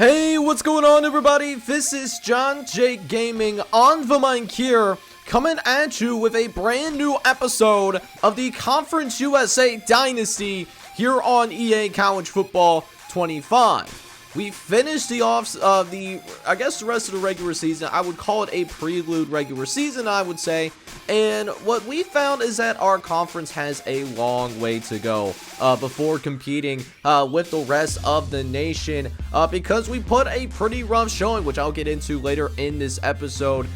Hey, what's going on, everybody? This is JohnJake Gaming on the mic here, coming at you with a brand new episode of the Conference USA Dynasty here on EA College Football 25. We finished the rest of the regular season. I would call it a prelude regular season, I would say. And what we found is that our conference has a long way to go before competing with the rest of the nation because we put a pretty rough showing, which I'll get into later in this episode.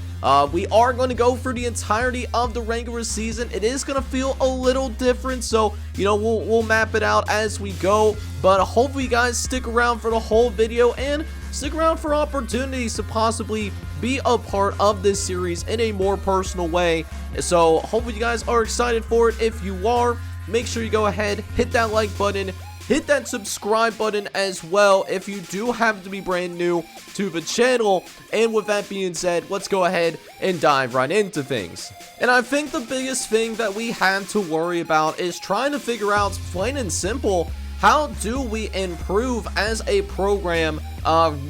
We are going to go through the entirety of the regular season. It is going to feel a little different, so, we'll map it out as we go. But hopefully you guys stick around for the whole video and stick around for opportunities to possibly be a part of this series in a more personal way. So hopefully you guys are excited for it. If you are, make sure you go ahead, hit that like button, hit that subscribe button as well if you do happen to be brand new to the channel. And with that being said, let's go ahead and dive right into things. And I think the biggest thing that we have to worry about is trying to figure out, plain and simple, how do we improve as a program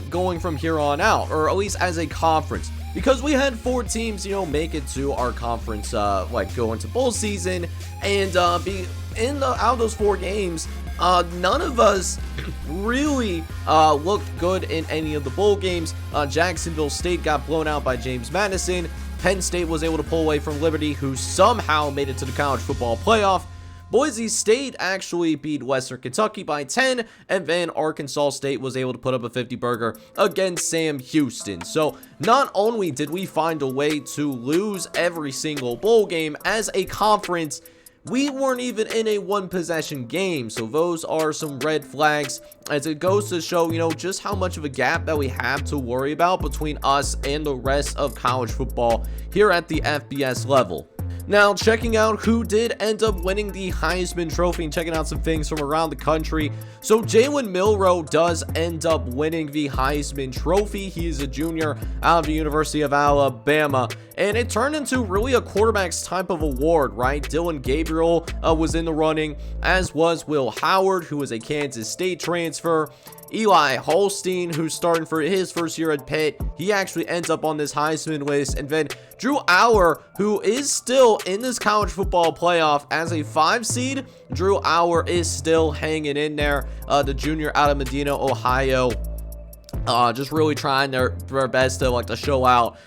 going from here on out, or at least as a conference? Because we had 4 teams, make it to our conference, go into bowl season, and out of those 4 games, none of us really looked good in any of the bowl games. Jacksonville State got blown out by James Madison. Penn State was able to pull away from Liberty, who somehow made it to the college football playoff. Boise State actually beat Western Kentucky by 10, and then Arkansas State was able to put up a 50-burger against Sam Houston. So not only did we find a way to lose every single bowl game as a conference, we weren't even in a one-possession game. So those are some red flags, as it goes to show, just how much of a gap that we have to worry about between us and the rest of college football here at the FBS level. Now, checking out who did end up winning the Heisman Trophy and checking out some things from around the country. So Jalen Milroe does end up winning the Heisman Trophy. He's a junior out of the University of Alabama, and it turned into really a quarterback's type of award, right? Dylan Gabriel was in the running, as was Will Howard, who was a Kansas State transfer. Eli Holstein, who's starting for his first year at Pitt, he actually ends up on this Heisman list. And then Drew Auer, who is still in this college football playoff as a 5 seed. Drew Auer is still hanging in there, the junior out of Medina, Ohio. Just really trying their best to show out.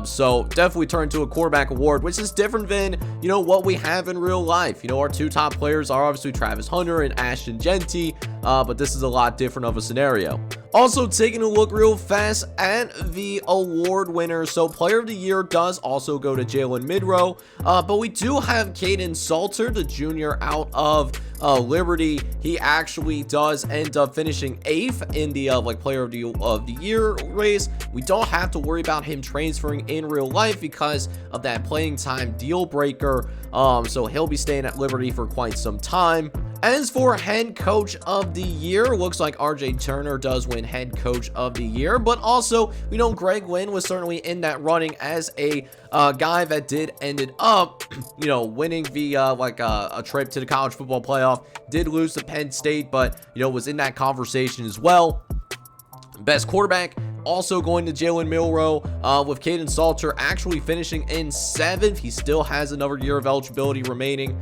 So definitely turned to a quarterback award, which is different than, what we have in real life. Our 2 top players are obviously Travis Hunter and Ashton Jeanty, but this is a lot different of a scenario. Also, taking a look real fast at the award winners. So player of the year does also go to Jalen Milroe, but we do have Caden Salter, the junior out of Liberty. He actually does end up finishing 8th in the player of the year race. We don't have to worry about him transferring in real life because of that playing time deal breaker. So he'll be staying at Liberty for quite some time. As for head coach of the year, looks like RJ Turner does win head coach of the year, but also Greg Lynn was certainly in that running as a guy that did ended up winning via a trip to the college football playoff. Did lose to Penn State, but was in that conversation as well. Best quarterback also going to Jalen Milroe, with Caden Salter actually finishing in 7th. He still has another year of eligibility remaining.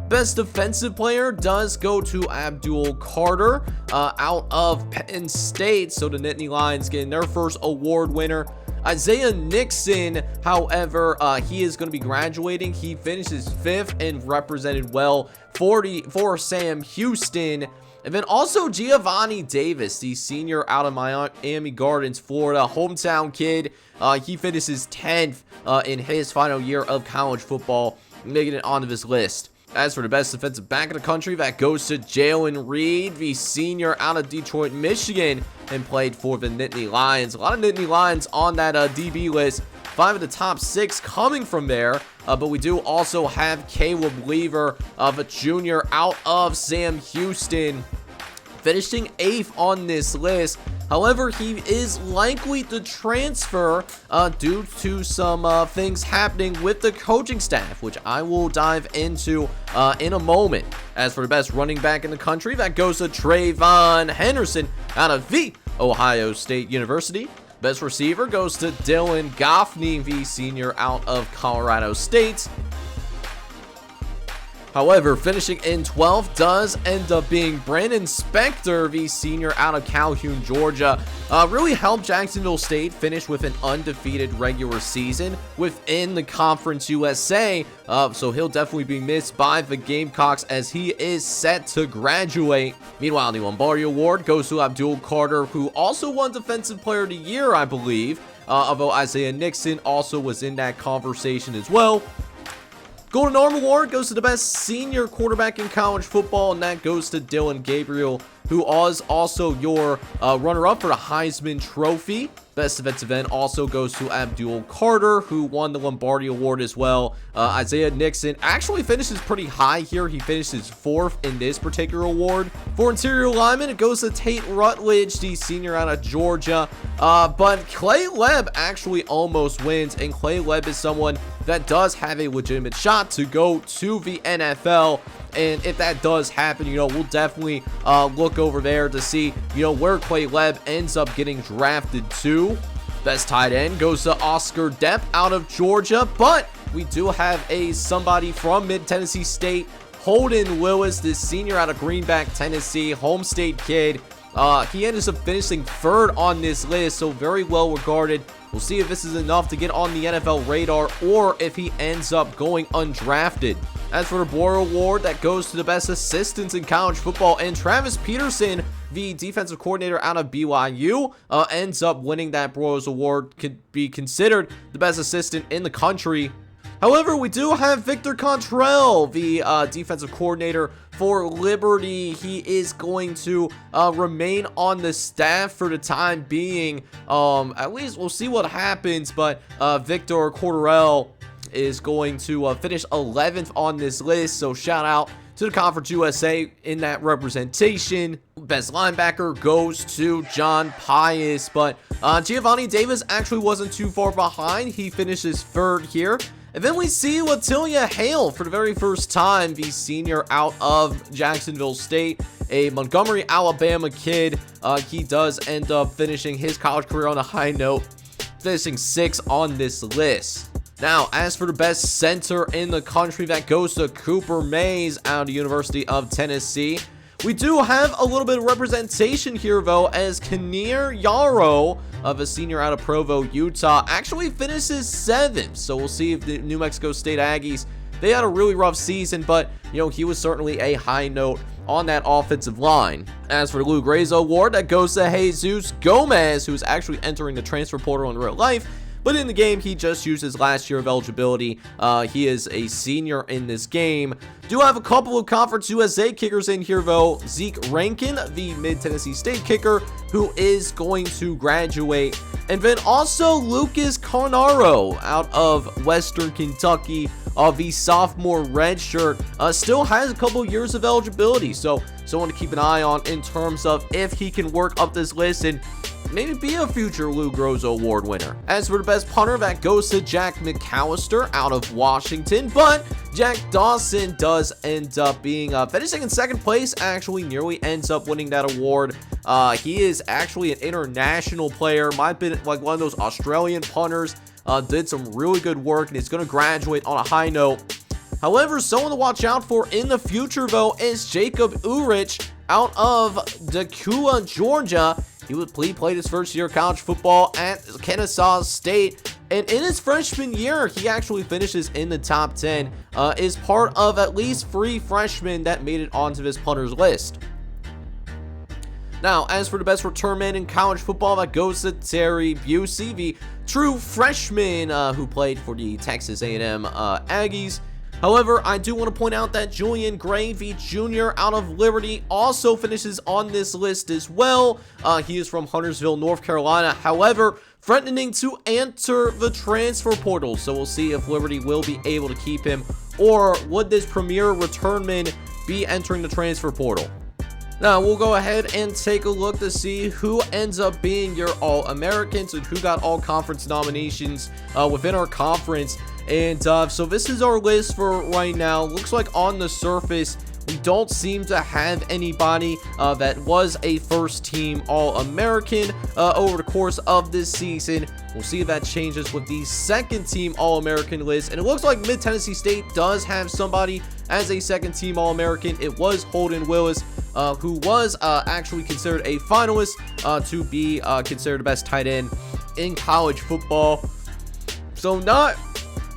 Best defensive player does go to Abdul Carter out of Penn State. So the Nittany Lions getting their first award winner. Isaiah Nixon, however, he is going to be graduating. He finishes 5th and represented well for Sam Houston. And then also Giovanni Davis, the senior out of Miami Gardens, Florida, hometown kid. He finishes 10th in his final year of college football, making it onto this list. As for the best defensive back in the country, that goes to Jalen Reed, the senior out of Detroit, Michigan, and played for the Nittany Lions. A lot of Nittany Lions on that DB list. 5 of the top 6 coming from there. But we do also have Caleb Lever, a junior out of Sam Houston, finishing 8th on this list. However, he is likely to transfer due to some things happening with the coaching staff, which I will dive into in a moment. As for the best running back in the country, that goes to Trayvon Henderson out of the Ohio State University. Best receiver goes to Dylan Goffney, the senior out of Colorado State. However, finishing in 12th does end up being Brandon Spector, the senior out of Calhoun, Georgia. Really helped Jacksonville State finish with an undefeated regular season within the Conference USA. So he'll definitely be missed by the Gamecocks as he is set to graduate. Meanwhile, the Lombardi Award goes to Abdul Carter, who also won Defensive Player of the Year, I believe. Although Isaiah Nixon also was in that conversation as well. Golden Arm Award goes to the best senior quarterback in college football, and that goes to Dillon Gabriel, who was also your runner-up for the Heisman Trophy. Best defensive end also goes to Abdul Carter, who won the Lombardi Award as well. Isaiah Nixon actually finishes pretty high here. He finishes 4th in this particular award. For interior lineman, it goes to Tate Rutledge, the senior out of Georgia. But Clay Webb actually almost wins, and Clay Webb is someone that does have a legitimate shot to go to the NFL. And if that does happen, we'll definitely look over there to see, where Clay Webb ends up getting drafted to. Best tight end goes to Oscar Depp out of Georgia, but we do have somebody from Mid-Tennessee State, Holden Lewis, this senior out of Greenback, Tennessee, home state kid. He ends up finishing 3rd on this list, so very well regarded. We'll see if this is enough to get on the NFL radar or if he ends up going undrafted. As for the Boyer Award, that goes to the best assistants in college football, and Travis Peterson, the defensive coordinator out of BYU, ends up winning that Boyer Award. Could be considered the best assistant in the country. However, we do have Victor Contrell, the defensive coordinator for Liberty. He is going to remain on the staff for the time being. At least we'll see what happens, but Victor Contrell is going to finish 11th on this list, so shout out to the Conference USA in that representation. Best linebacker goes to John Pius, but Giovanni Davis actually wasn't too far behind. He finishes 3rd here. And then we see Latilia Hale for the very first time, the senior out of Jacksonville State, a Montgomery, Alabama kid. He does end up finishing his college career on a high note, finishing 6th on this list. Now, as for the best center in the country, that goes to Cooper Mays out of the University of Tennessee. We do have a little bit of representation here, though, as Kinnear Yarrow, of a senior out of Provo, Utah, actually finishes 7th. So we'll see if the New Mexico State Aggies, they had a really rough season, but, he was certainly a high note on that offensive line. As for the Lou Grazo Award, that goes to Jesus Gomez, who's actually entering the transfer portal in real life. But in the game, he just used his last year of eligibility. He is a senior in this game. Do have a couple of Conference USA kickers in here, though. Zeke Rankin, the Mid-Tennessee State kicker, who is going to graduate. And then also Lucas Carnaro out of Western Kentucky, the sophomore redshirt, still has a couple years of eligibility. So someone to keep an eye on in terms of if he can work up this list and maybe be a future Lou Grozo Award winner. As for the best punter, that goes to Jack McAllister out of Washington, but Jack Dawson does end up being finishing in 2nd place, actually nearly ends up winning that award. He is actually an international player, might have been like one of those Australian punters, did some really good work, and is going to graduate on a high note. However, someone to watch out for in the future, though, is Jacob Urich out of Decatur, Georgia. He played his first year of college football at Kennesaw State, and in his freshman year, he actually finishes in the top 10, is part of at least 3 freshmen that made it onto this punter's list. Now, as for the best return man in college football, that goes to Terry Busey, the true freshman who played for the Texas A&M Aggies. However, I do want to point out that Julian Gravey Jr. out of Liberty also finishes on this list as well. He is from Huntersville, North Carolina. However, threatening to enter the transfer portal. So we'll see if Liberty will be able to keep him, or would this premier returnman be entering the transfer portal? Now, we'll go ahead and take a look to see who ends up being your All-Americans and who got all-conference nominations within our conference. And so this is our list for right now. Looks like on the surface, we don't seem to have anybody that was a first-team All-American over the course of this season. We'll see if that changes with the second-team All-American list. And it looks like Mid-Tennessee State does have somebody as a second-team All-American. It was Holden Willis, who was actually considered a finalist to be considered the best tight end in college football. So not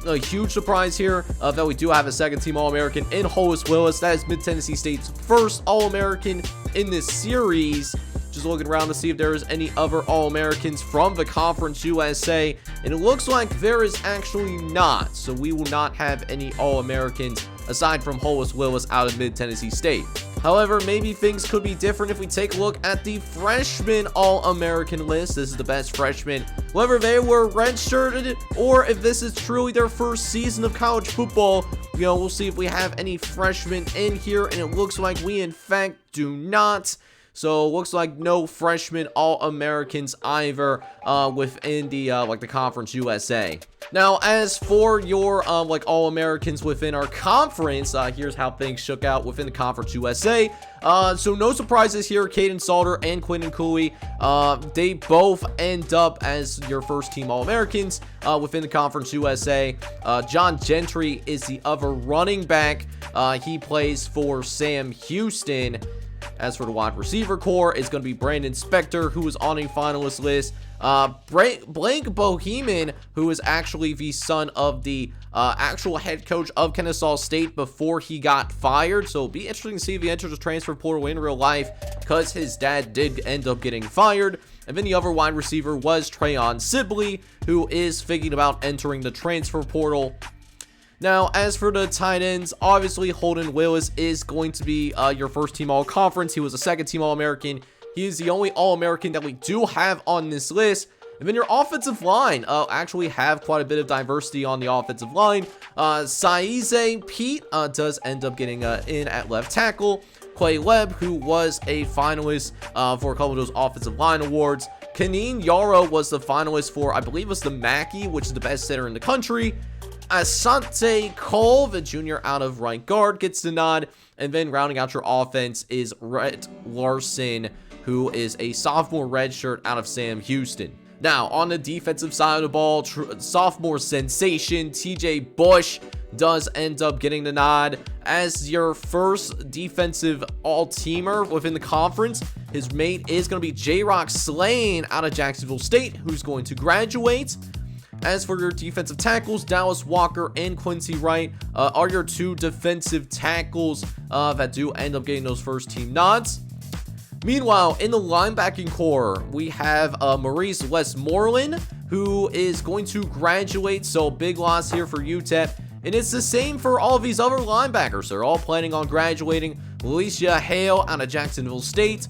a huge surprise here that we do have a second-team All-American in Holden Willis. That is Mid-Tennessee State's first All-American in this series. Just looking around to see if there is any other All-Americans from the Conference USA, and it looks like there is actually not. So we will not have any All-Americans aside from Holden Willis out of Mid-Tennessee State. However, maybe things could be different if we take a look at the freshman All-American list. This is the best freshmen, whether they were redshirted or if this is truly their first season of college football. We'll see if we have any freshmen in here, and it looks like we in fact do not. So it looks like no freshman All-Americans either within the the Conference USA. Now, as for your All-Americans within our conference, here's how things shook out within the Conference USA. So no surprises here. Caden Salter and Quinton Cooley, they both end up as your first-team All-Americans within the Conference USA. John Gentry is the other running back. He plays for Sam Houston. As for the wide receiver core, it's going to be Brandon Spector, who is on a finalist list. Blake Boheman, who is actually the son of the actual head coach of Kennesaw State before he got fired. So it'll be interesting to see if he enters the transfer portal in real life, because his dad did end up getting fired. And then the other wide receiver was Trayon Sibley, who is thinking about entering the transfer portal. Now, as for the tight ends, obviously Holden Willis is going to be your first-team All-Conference. He was a second-team All-American. He is the only All-American that we do have on this list. And then your offensive line actually have quite a bit of diversity on the offensive line. Saize Pete does end up getting in at left tackle. Clay Webb, who was a finalist for a couple of those offensive line awards. Kaneen Yarrow was the finalist for, I believe it was the Mackey, which is the best center in the country. Asante Cole, the junior out of right guard, gets the nod. And then rounding out your offense is Rhett Larson, who is a sophomore redshirt out of Sam Houston. Now, on the defensive side of the ball, sophomore sensation TJ Bush does end up getting the nod as your first defensive all-teamer within the conference. His mate is going to be J-Rock Slane out of Jacksonville State, who's going to graduate. As for your defensive tackles, Dallas Walker and Quincy Wright are your two defensive tackles that do end up getting those first-team nods. Meanwhile, in the linebacking core, we have Maurice Westmoreland, who is going to graduate, so big loss here for UTEP. And it's the same for all of these other linebackers. They're all planning on graduating. Alicia Hale out of Jacksonville State,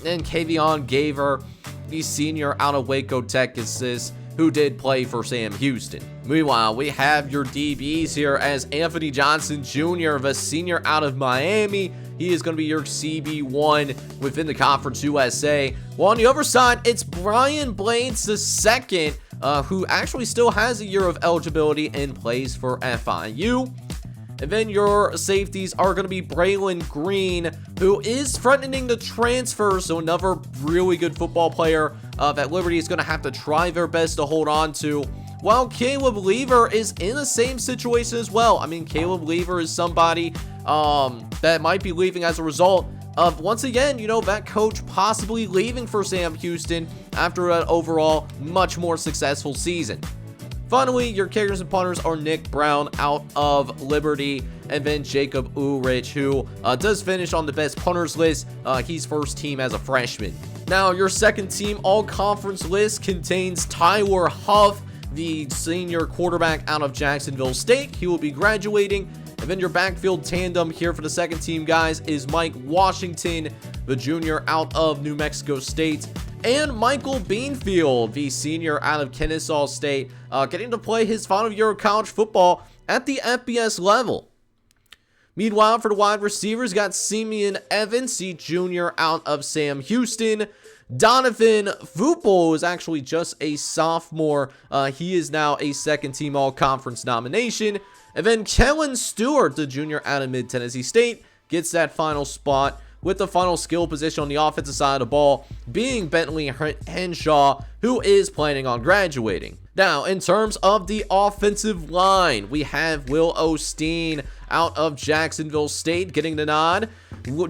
and Kavion Gaver, the senior out of Waco, Texas, who did play for Sam Houston. Meanwhile, we have your DBs here as Anthony Johnson Jr., the senior out of Miami. He is going to be your CB1 within the Conference USA. Well, on the other side, it's Brian Blades II, who actually still has a year of eligibility and plays for FIU. And then your safeties are going to be Braylon Green, who is threatening to transfer, so another really good football player that Liberty is going to have to try their best to hold on to. While Caleb Lever is in the same situation as well. I mean, Caleb Lever is somebody that might be leaving as a result of, once again, that coach possibly leaving for Sam Houston after an overall much more successful season. Finally, your kickers and punters are Nick Brown out of Liberty, and then Jacob Ulrich, who does finish on the best punters list. He's first team as a freshman. Now, your second team all-conference list contains Tyler Huff, the senior quarterback out of Jacksonville State. He will be graduating. And then your backfield tandem here for the second team, guys, is Mike Washington, the junior out of New Mexico State, and Michael Beanfield, the senior out of Kennesaw State, getting to play his final year of college football at the FBS level. Meanwhile, for the wide receivers, got Simeon Evans, the junior out of Sam Houston. Donovan Fupol is actually just a sophomore. He is now a second-team all-conference nomination. And then Kellen Stewart, the junior out of Mid-Tennessee State, gets that final spot, with the final skill position on the offensive side of the ball being Bentley Henshaw, who is planning on graduating. Now, in terms of the offensive line, we have Will Osteen out of Jacksonville State getting the nod.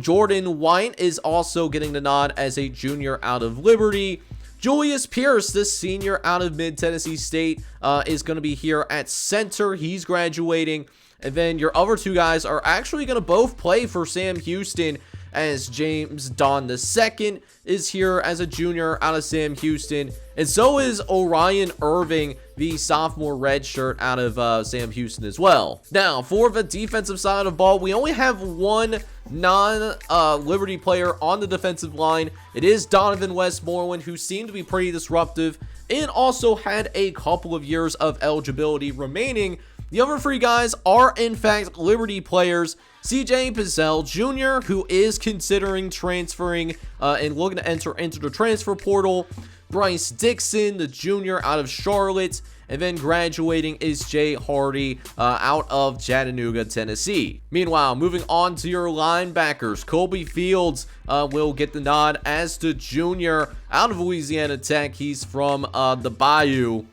Jordan White is also getting the nod as a junior out of Liberty. Julius Pierce, the senior out of Mid-Tennessee State, is going to be here at center. He's graduating. And then your other two guys are actually going to both play for Sam Houston, as James Don II is here as a junior out of Sam Houston. And so is Orion Irving, the sophomore redshirt out of Sam Houston as well. Now, for the defensive side of the ball, we only have one non-Liberty player on the defensive line. It is Donovan Westmoreland, who seemed to be pretty disruptive and also had a couple of years of eligibility remaining. The other three guys are, in fact, Liberty players. CJ Pizzell Jr., who is considering transferring and looking to enter into the transfer portal. Bryce Dixon, the junior out of Charlotte. And then graduating is Jay Hardy out of Chattanooga, Tennessee. Meanwhile, moving on to your linebackers, Colby Fields will get the nod as the junior out of Louisiana Tech. He's from the Bayou.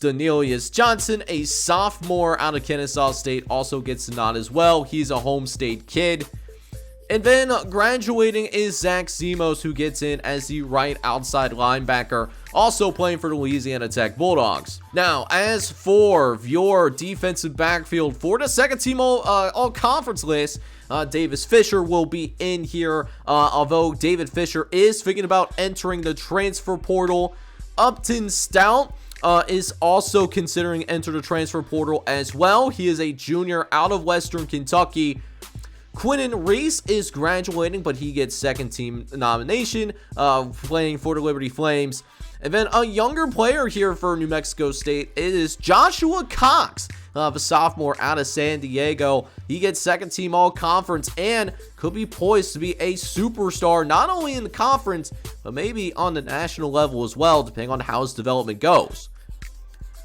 Danelius Johnson, a sophomore out of Kennesaw State, also gets the nod as well. He's a home state kid. And then graduating is Zach Zemos, who gets in as the right outside linebacker, also playing for the Louisiana Tech Bulldogs. Now, as for your defensive backfield for the second team all-conference list, Davis Fisher will be in here, although David Fisher is thinking about entering the transfer portal. Upton Stout is also considering enter the transfer portal as well. He is a junior out of Western Kentucky. Quinnen Reese is graduating, but he gets second team nomination, playing for the Liberty Flames. And then a younger player here for New Mexico State is Joshua Cox, a sophomore out of San Diego. He gets second team all conference and could be poised to be a superstar, not only in the conference, but maybe on the national level as well, depending on how his development goes.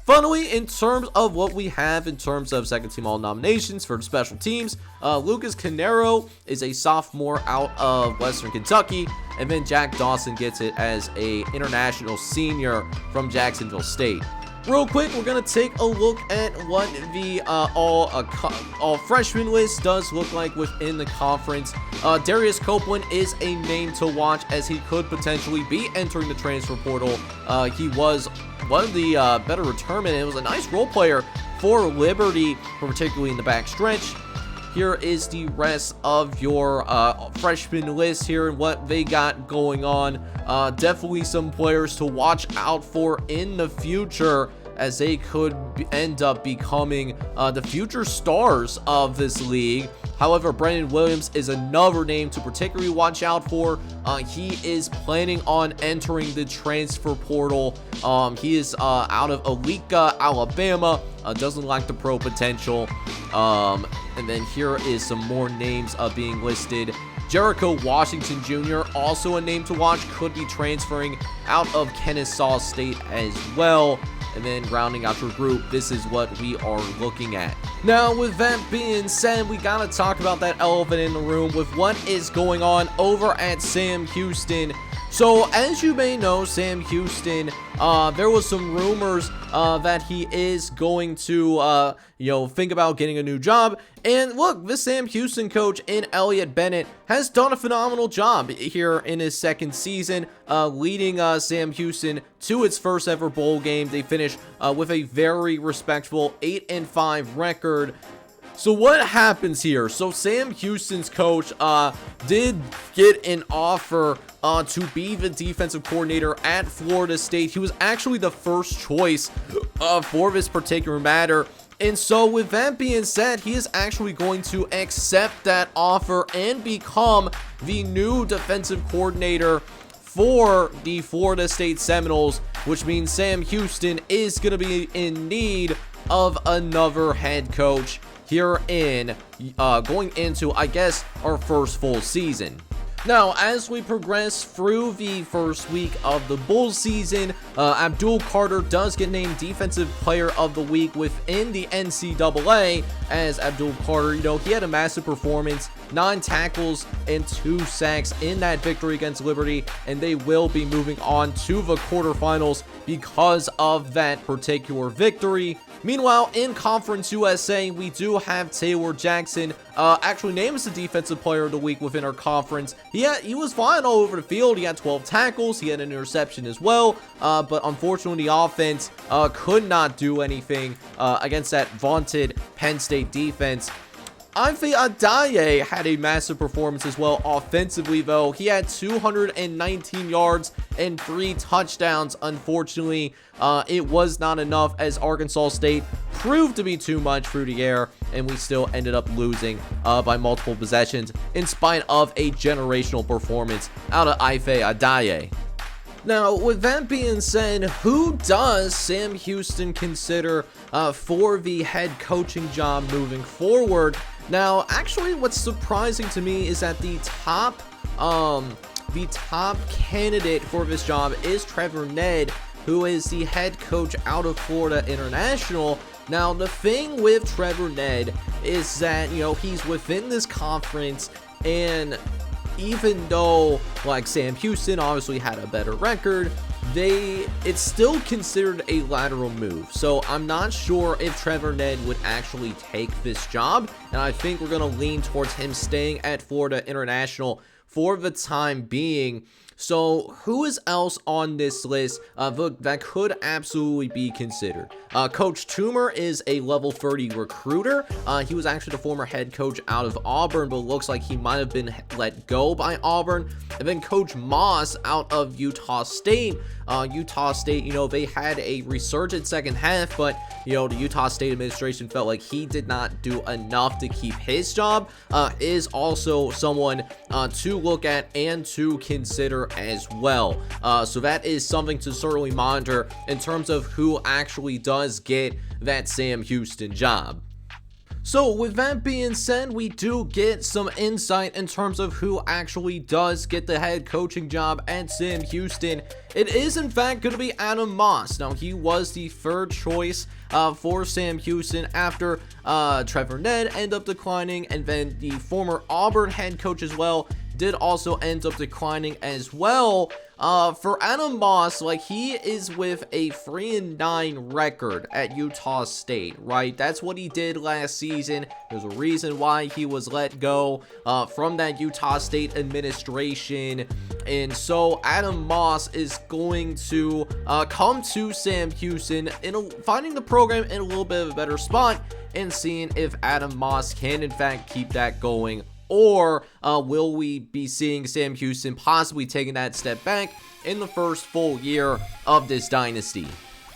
Finally, in terms of what we have in terms of second team all nominations for the special teams, Lucas Canero is a sophomore out of Western Kentucky, and then Jack Dawson gets it as a international senior from Jacksonville State. Real quick, we're going to take a look at what the all freshman list does look like within the conference. Darius Copeland is a name to watch, as he could potentially be entering the transfer portal. He was one of the better returnmen, and it was a nice role player for Liberty, particularly in the back stretch. Here is the rest of your freshman list here and what they got going on. Definitely some players to watch out for in the future, as they could end up becoming the future stars of this league. However, Brandon Williams is another name to particularly watch out for. He is planning on entering the transfer portal. He is out of Aleka, Alabama. Doesn't like the pro potential. And then here is some more names being listed. Jericho Washington Jr., also a name to watch, could be transferring out of Kennesaw State as well. And then rounding out your group, this is what we are looking at. Now, with that being said, we gotta talk about that elephant in the room with what is going on over at Sam Houston. So, as you may know, Sam Houston, there was some rumors that he is going to, think about getting a new job. And look, this Sam Houston coach in Elliott Bennett has done a phenomenal job here in his second season, leading Sam Houston to its first ever bowl game. They finished with a very respectable 8-5 record. So what happens here? So Sam Houston's coach did get an offer to be the defensive coordinator at Florida State. He was actually the first choice for this particular matter. And so with that being said, he is actually going to accept that offer and become the new defensive coordinator for the Florida State Seminoles, which means Sam Houston is going to be in need of another head coach here in going into, I guess, our first full season. Now, as we progress through the first week of the Bull season, Abdul Carter does get named Defensive Player of the Week within the NCAA, as Abdul Carter, he had a massive performance, 9 tackles and 2 sacks in that victory against Liberty, and they will be moving on to the quarterfinals because of that particular victory. Meanwhile, in Conference USA, we do have Taylor Jackson, actually named as the Defensive Player of the Week within our conference. He was flying all over the field. He had 12 tackles. He had an interception as well, but unfortunately, the offense could not do anything against that vaunted Penn State defense. Ife Adaye had a massive performance as well offensively, though. He had 219 yards and 3 touchdowns. Unfortunately, it was not enough, as Arkansas State proved to be too much through the air, and we still ended up losing by multiple possessions in spite of a generational performance out of Ife Adaye. Now, with that being said, who does Sam Houston consider for the head coaching job moving forward? Now, actually, what's surprising to me is that the top candidate for this job is Trevor Ned, who is the head coach out of Florida International. Now, the thing with Trevor Ned is that, he's within this conference, and even though, like, Sam Houston obviously had a better record, it's still considered a lateral move. So I'm not sure if Trevor Ned would actually take this job, and I think we're going to lean towards him staying at Florida International for the time being. So who is else on this list that could absolutely be considered? Coach Toomer is a level 30 recruiter. He was actually the former head coach out of Auburn, but looks like he might have been let go by Auburn. And then Coach Moss out of Utah State. Utah State, they had a resurgent second half, but, the Utah State administration felt like he did not do enough to keep his job. Is also someone to look at and to consider as well. So that is something to certainly monitor in terms of who actually does get that Sam Houston job. So with that being said, we do get some insight in terms of who actually does get the head coaching job at Sam Houston. It is in fact going to be Adam Moss. Now, he was the third choice for Sam Houston after Trevor Ned ended up declining, and then the former Auburn head coach as well did also end up declining as well. For Adam Moss, he is with a 3-9 record at Utah State, right? That's what he did last season. There's a reason why he was let go from that Utah State administration. And so Adam Moss is going to come to Sam Houston, finding the program in a little bit of a better spot and seeing if Adam Moss can in fact keep that going. Or will we be seeing Sam Houston possibly taking that step back in the first full year of this dynasty?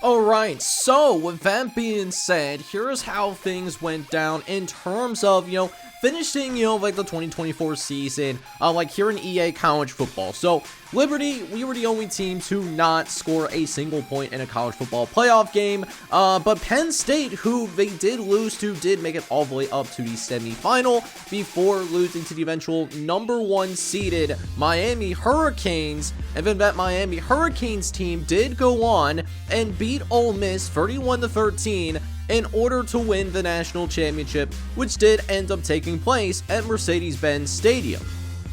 Alright, so with that being said, here's how things went down in terms of, finishing, the 2024 season, here in EA college football. So, Liberty, we were the only team to not score a single point in a college football playoff game, but Penn State, who they did lose to, did make it all the way up to the semifinal before losing to the eventual number 1 seeded Miami Hurricanes. And then that Miami Hurricanes team did go on and beat Ole Miss 31-13 in order to win the national championship, which did end up taking place at Mercedes-Benz Stadium.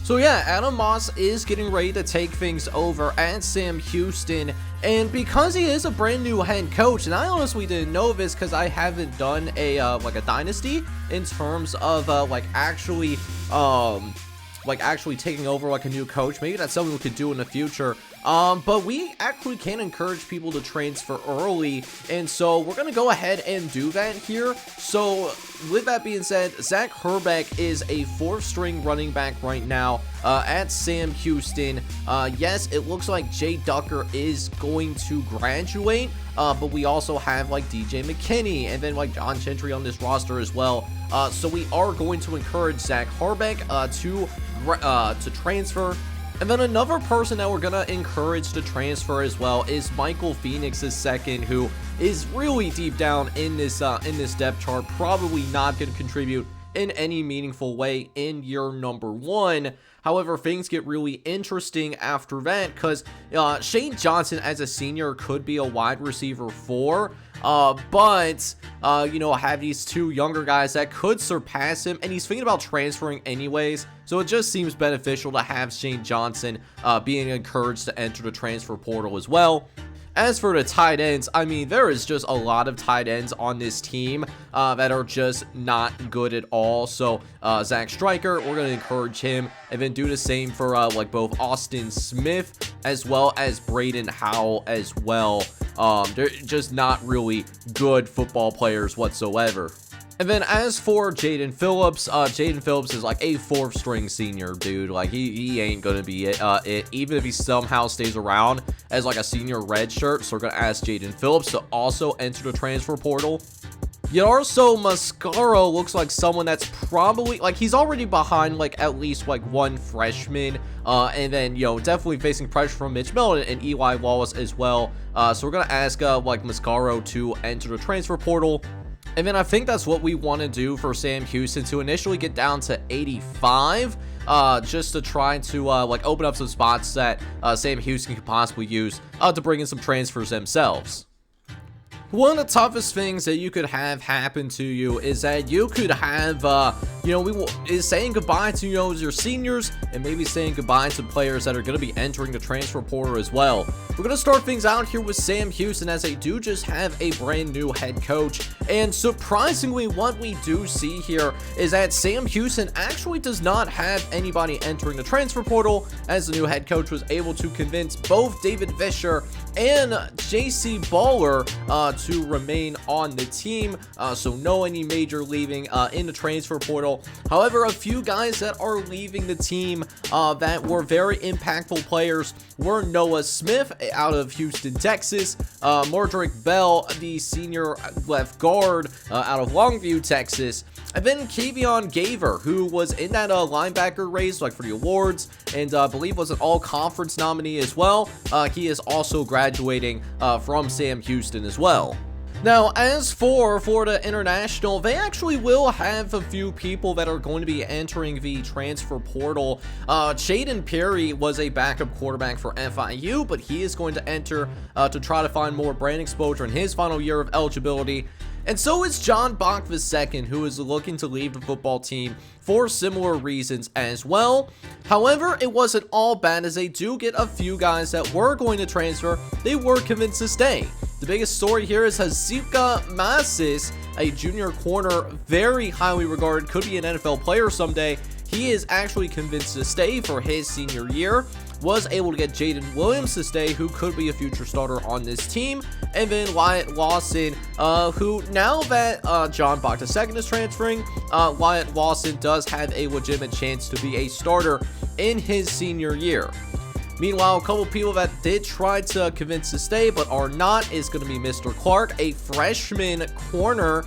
So yeah, Adam Moss is getting ready to take things over at Sam Houston, and because he is a brand new head coach, and I honestly didn't know this because I haven't done a dynasty in terms of actually taking over a new coach. Maybe that's something we could do in the future. But we actually can encourage people to transfer early, and so we're going to go ahead and do that here. So with that being said, Zach Herbeck is a 4th string running back right now at Sam Houston. Yes, it looks like Jay Ducker is going to graduate, but we also have DJ McKinney and then John Gentry on this roster as well. So we are going to encourage Zach Herbeck to transfer. And then another person that we're going to encourage to transfer as well is Michael Phoenix II, who is really deep down in this depth chart, probably not going to contribute in any meaningful way in year number 1. However, things get really interesting after that because Shane Johnson as a senior could be a wide receiver 4, but have these 2 younger guys that could surpass him, and he's thinking about transferring anyways, so it just seems beneficial to have Shane Johnson being encouraged to enter the transfer portal as well. As for the tight ends, I mean, there is just a lot of tight ends on this team that are just not good at all. So Zach Stryker, we're going to encourage him, and then do the same for both Austin Smith as well as Braden Howell as well. They're just not really good football players whatsoever. And then as for Jaden Phillips is like a 4th string senior, dude. Like he ain't gonna be it, even if he somehow stays around as like a senior red shirt. So we're gonna ask Jaden Phillips to also enter the transfer portal. Yarso Mascaro looks like someone that's probably like he's already behind like at least like 1 freshman, and then definitely facing pressure from Mitch Melton and Eli Wallace as well. So we're gonna ask Mascaro to enter the transfer portal. And then I think that's what we want to do for Sam Houston, to initially get down to 85, just to try to open up some spots that Sam Houston could possibly use to bring in some transfers themselves. One of the toughest things that you could have happen to you is that you could have, is saying goodbye to, your seniors, and maybe saying goodbye to players that are going to be entering the transfer portal as well. We're going to start things out here with Sam Houston, as they do just have a brand new head coach. And surprisingly, what we do see here is that Sam Houston actually does not have anybody entering the transfer portal, as the new head coach was able to convince both David Vischer and JC Baller to remain on the team, so no any major leaving in the transfer portal. However, a few guys that are leaving the team that were very impactful players were Noah Smith out of Houston, Texas, Mordrick Bell, the senior left guard out of Longview, Texas, and then Kavion Gaver, who was in that linebacker race for the awards, and I believe was an all-conference nominee as well. He is also graduating from Sam Houston as well. Now, as for Florida International, they actually will have a few people that are going to be entering the transfer portal. Shaden Perry was a backup quarterback for FIU, but he is going to enter to try to find more brand exposure in his final year of eligibility. And so is John Bach II, who is looking to leave the football team for similar reasons as well. However, it wasn't all bad, as they do get a few guys that were going to transfer. They were convinced to stay. The biggest story here is Hazuka Masis, a junior corner, very highly regarded, could be an NFL player someday. He is actually convinced to stay for his senior year. Was able to get Jaden Williams to stay, who could be a future starter on this team. And then Wyatt Lawson, who now that John Bach II is transferring, Wyatt Lawson does have a legitimate chance to be a starter in his senior year. Meanwhile, a couple people that did try to convince to stay but are not is going to be Mr. Clark, a freshman corner.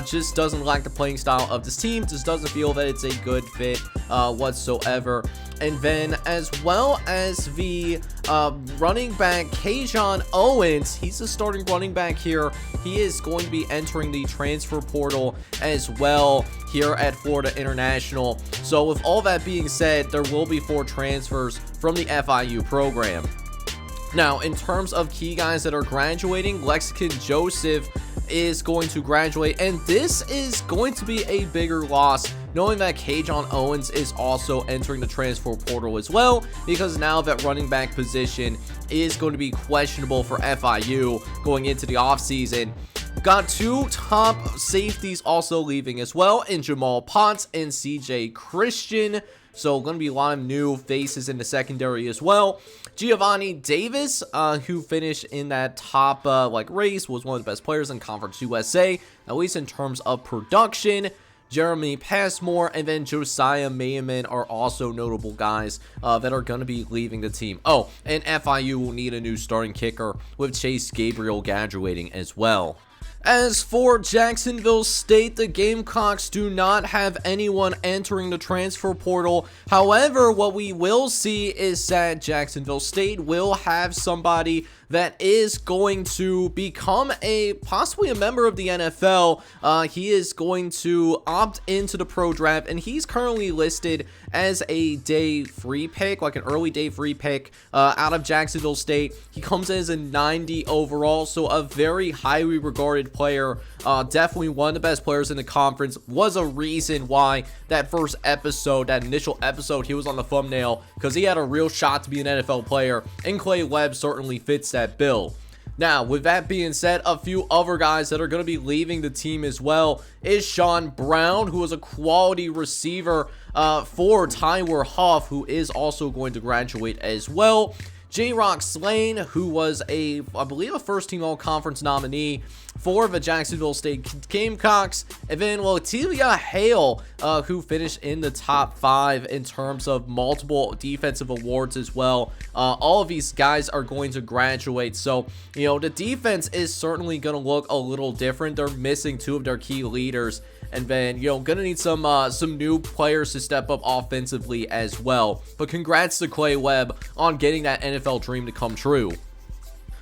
Just doesn't like the playing style of this team, just doesn't feel that it's a good fit whatsoever. And then as well as the running back Kajon Owens, he's a starting running back here. He is going to be entering the transfer portal as well here at Florida International. So with all that being said, there will be 4 transfers from the FIU program. Now, in terms of key guys that are graduating, Lexington Joseph is going to graduate, and this is going to be a bigger loss, knowing that Kajon Owens is also entering the transfer portal as well, because now that running back position is going to be questionable for FIU going into the offseason. Got 2 top safeties also leaving as well, in Jamal Potts and CJ Christian. So going to be a lot of new faces in the secondary as well. Giovanni Davis, who finished in that top race, was one of the best players in Conference USA, at least in terms of production. Jeremy Passmore and then Josiah Mayman are also notable guys that are going to be leaving the team. Oh, and FIU will need a new starting kicker, with Chase Gabriel graduating as well. As for Jacksonville State, the Gamecocks do not have anyone entering the transfer portal. However, what we will see is that Jacksonville State will have somebody that is going to become possibly a member of the NFL. He is going to opt into the pro draft, and he's currently listed as a day free pick, like an early day free pick out of Jacksonville State. He comes in as a 90 overall, so a very highly regarded player. Definitely one of the best players in the conference. Was a reason why that first episode, that initial episode, he was on the thumbnail, because he had a real shot to be an NFL player, and Clay Webb certainly fits that bill. Now, with that being said, a few other guys that are going to be leaving the team as well is Sean Brown, who is a quality receiver for Tyler Huff, who is also going to graduate as well. J-Rock Slane, who was I believe a first-team all-conference nominee for the Jacksonville State Gamecocks. And then Latilia Hale, who finished in the top 5 in terms of multiple defensive awards as well. All of these guys are going to graduate. So, the defense is certainly going to look a little different. They're missing 2 of their key leaders. And then, gonna need some new players to step up offensively as well. But congrats to Clay Webb on getting that NFL dream to come true.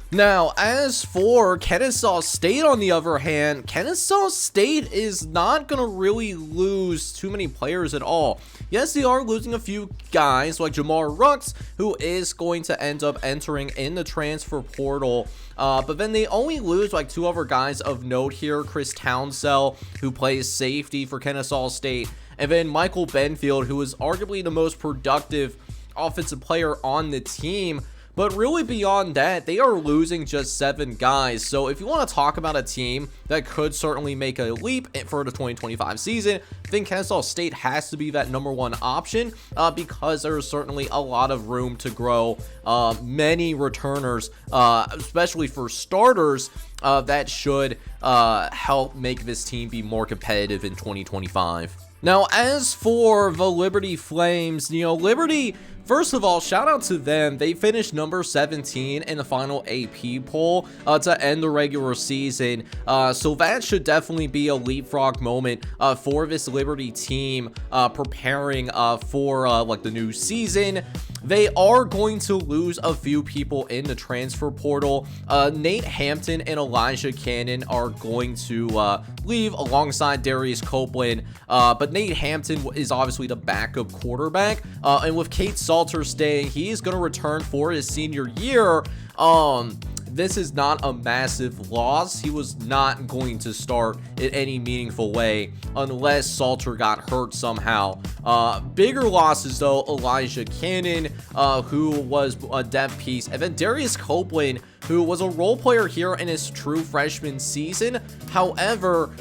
Now, as for Kennesaw State, on the other hand, Kennesaw State is not going to really lose too many players at all. Yes, they are losing a few guys like Jamar Rux, who is going to end up entering in the transfer portal. But then they only lose like 2 other guys of note here. Chris Townsell, who plays safety for Kennesaw State. And then Michael Benfield, who is arguably the most productive offensive player on the team. But really beyond that, they are losing just 7 guys. So if you want to talk about a team that could certainly make a leap for the 2025 season, I think Kennesaw State has to be that #1 option because there's certainly a lot of room to grow. Many returners, especially for starters, that should help make this team be more competitive in 2025. Now, as for the Liberty Flames, Liberty, first of all, shout out to them. They finished number 17 in the final AP poll to end the regular season. So that should definitely be a leapfrog moment for this Liberty team preparing for like the new season. They are going to lose a few people in the transfer portal. Nate Hampton and Elijah Cannon are going to leave alongside Darius Copeland. But Nate Hampton is obviously the backup quarterback. And with Kate Salter staying, he is going to return for his senior year. This is not a massive loss. He was not going to start in any meaningful way unless Salter got hurt somehow. Bigger losses though, Elijah Cannon, who was a depth piece, and then Darius Copeland, who was a role player here in his true freshman season. However,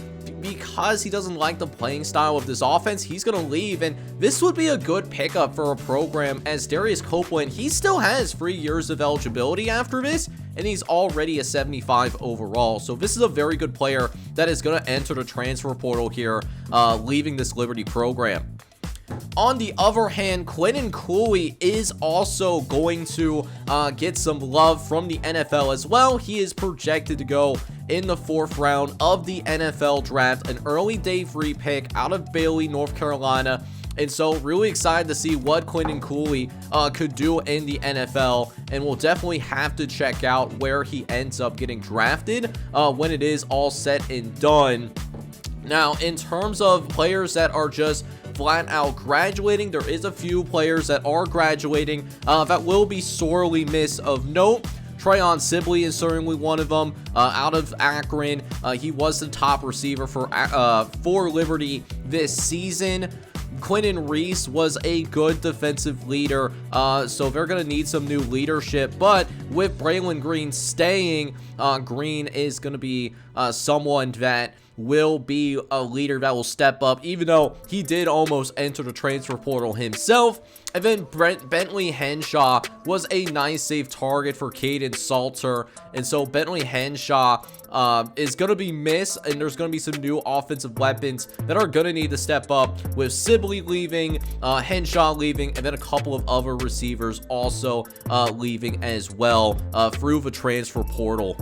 because he doesn't like the playing style of this offense, he's going to leave, and this would be a good pickup for a program as Darius Copeland, he still has 3 years of eligibility after this, and he's already a 75 overall. So this is a very good player that is going to enter the transfer portal here, leaving this Liberty program. On the other hand, Quentin Cooley is also going to get some love from the NFL as well. He is projected to go in the 4th round of the NFL draft, an early day free pick out of Bailey, North Carolina. And so really excited to see what Quentin Cooley could do in the NFL, and we'll definitely have to check out where he ends up getting drafted when it is all said and done. Now, in terms of players that are just flat out graduating, there is a few players that are graduating that will be sorely missed of note. Trayon Sibley is certainly one of them, out of Akron. He was the top receiver for Liberty this season. Quentin Reese was a good defensive leader, so they're going to need some new leadership. But with Braylon Green staying, Green is going to be someone that will be a leader that will step up, even though he did almost enter the transfer portal himself. And then Bentley Henshaw was a nice safe target for Caden Salter. And so Bentley Henshaw is going to be missed, and there's going to be some new offensive weapons that are going to need to step up with Sibley leaving, Henshaw leaving, and then a couple of other receivers also leaving as well through the transfer portal.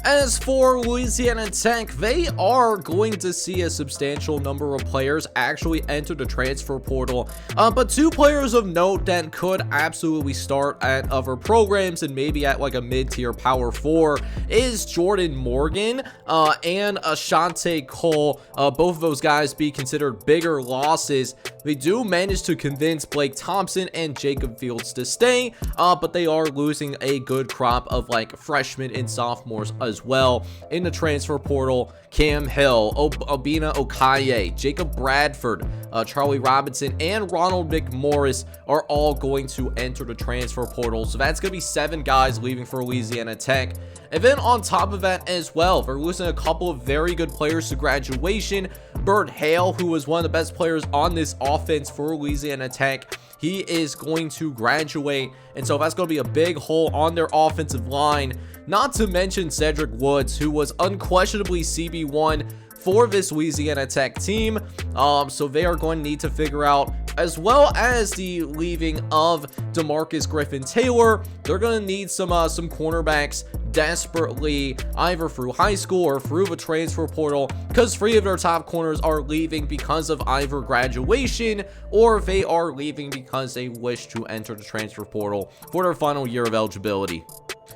As for Louisiana Tech, they are going to see a substantial number of players actually enter the transfer portal, but two players of note that could absolutely start at other programs and maybe at like a mid-tier Power 4 is Jordan Morgan and Ashante Cole. Both of those guys be considered bigger losses. They do manage to convince Blake Thompson and Jacob Fields to stay, but they are losing a good crop of like freshmen and sophomores as well in the transfer portal. Cam Hill, Obina Okaye, Jacob Bradford, Charlie Robinson, and Ronald McMorris are all going to enter the transfer portal. So that's going to be 7 guys leaving for Louisiana Tech. And then on top of that as well, they're losing a couple of very good players to graduation. Bert Hale, who was one of the best players on this offense for Louisiana Tech, he is going to graduate, and so that's going to be a big hole on their offensive line. Not to mention Cedric Woods, who was unquestionably CB1 for this Louisiana Tech team. So they are going to need to figure out, as well as the leaving of DeMarcus Griffin-Taylor, they're going to need some cornerbacks desperately, either through high school or through the transfer portal, because 3 of their top corners are leaving because of either graduation or they are leaving because they wish to enter the transfer portal for their final year of eligibility.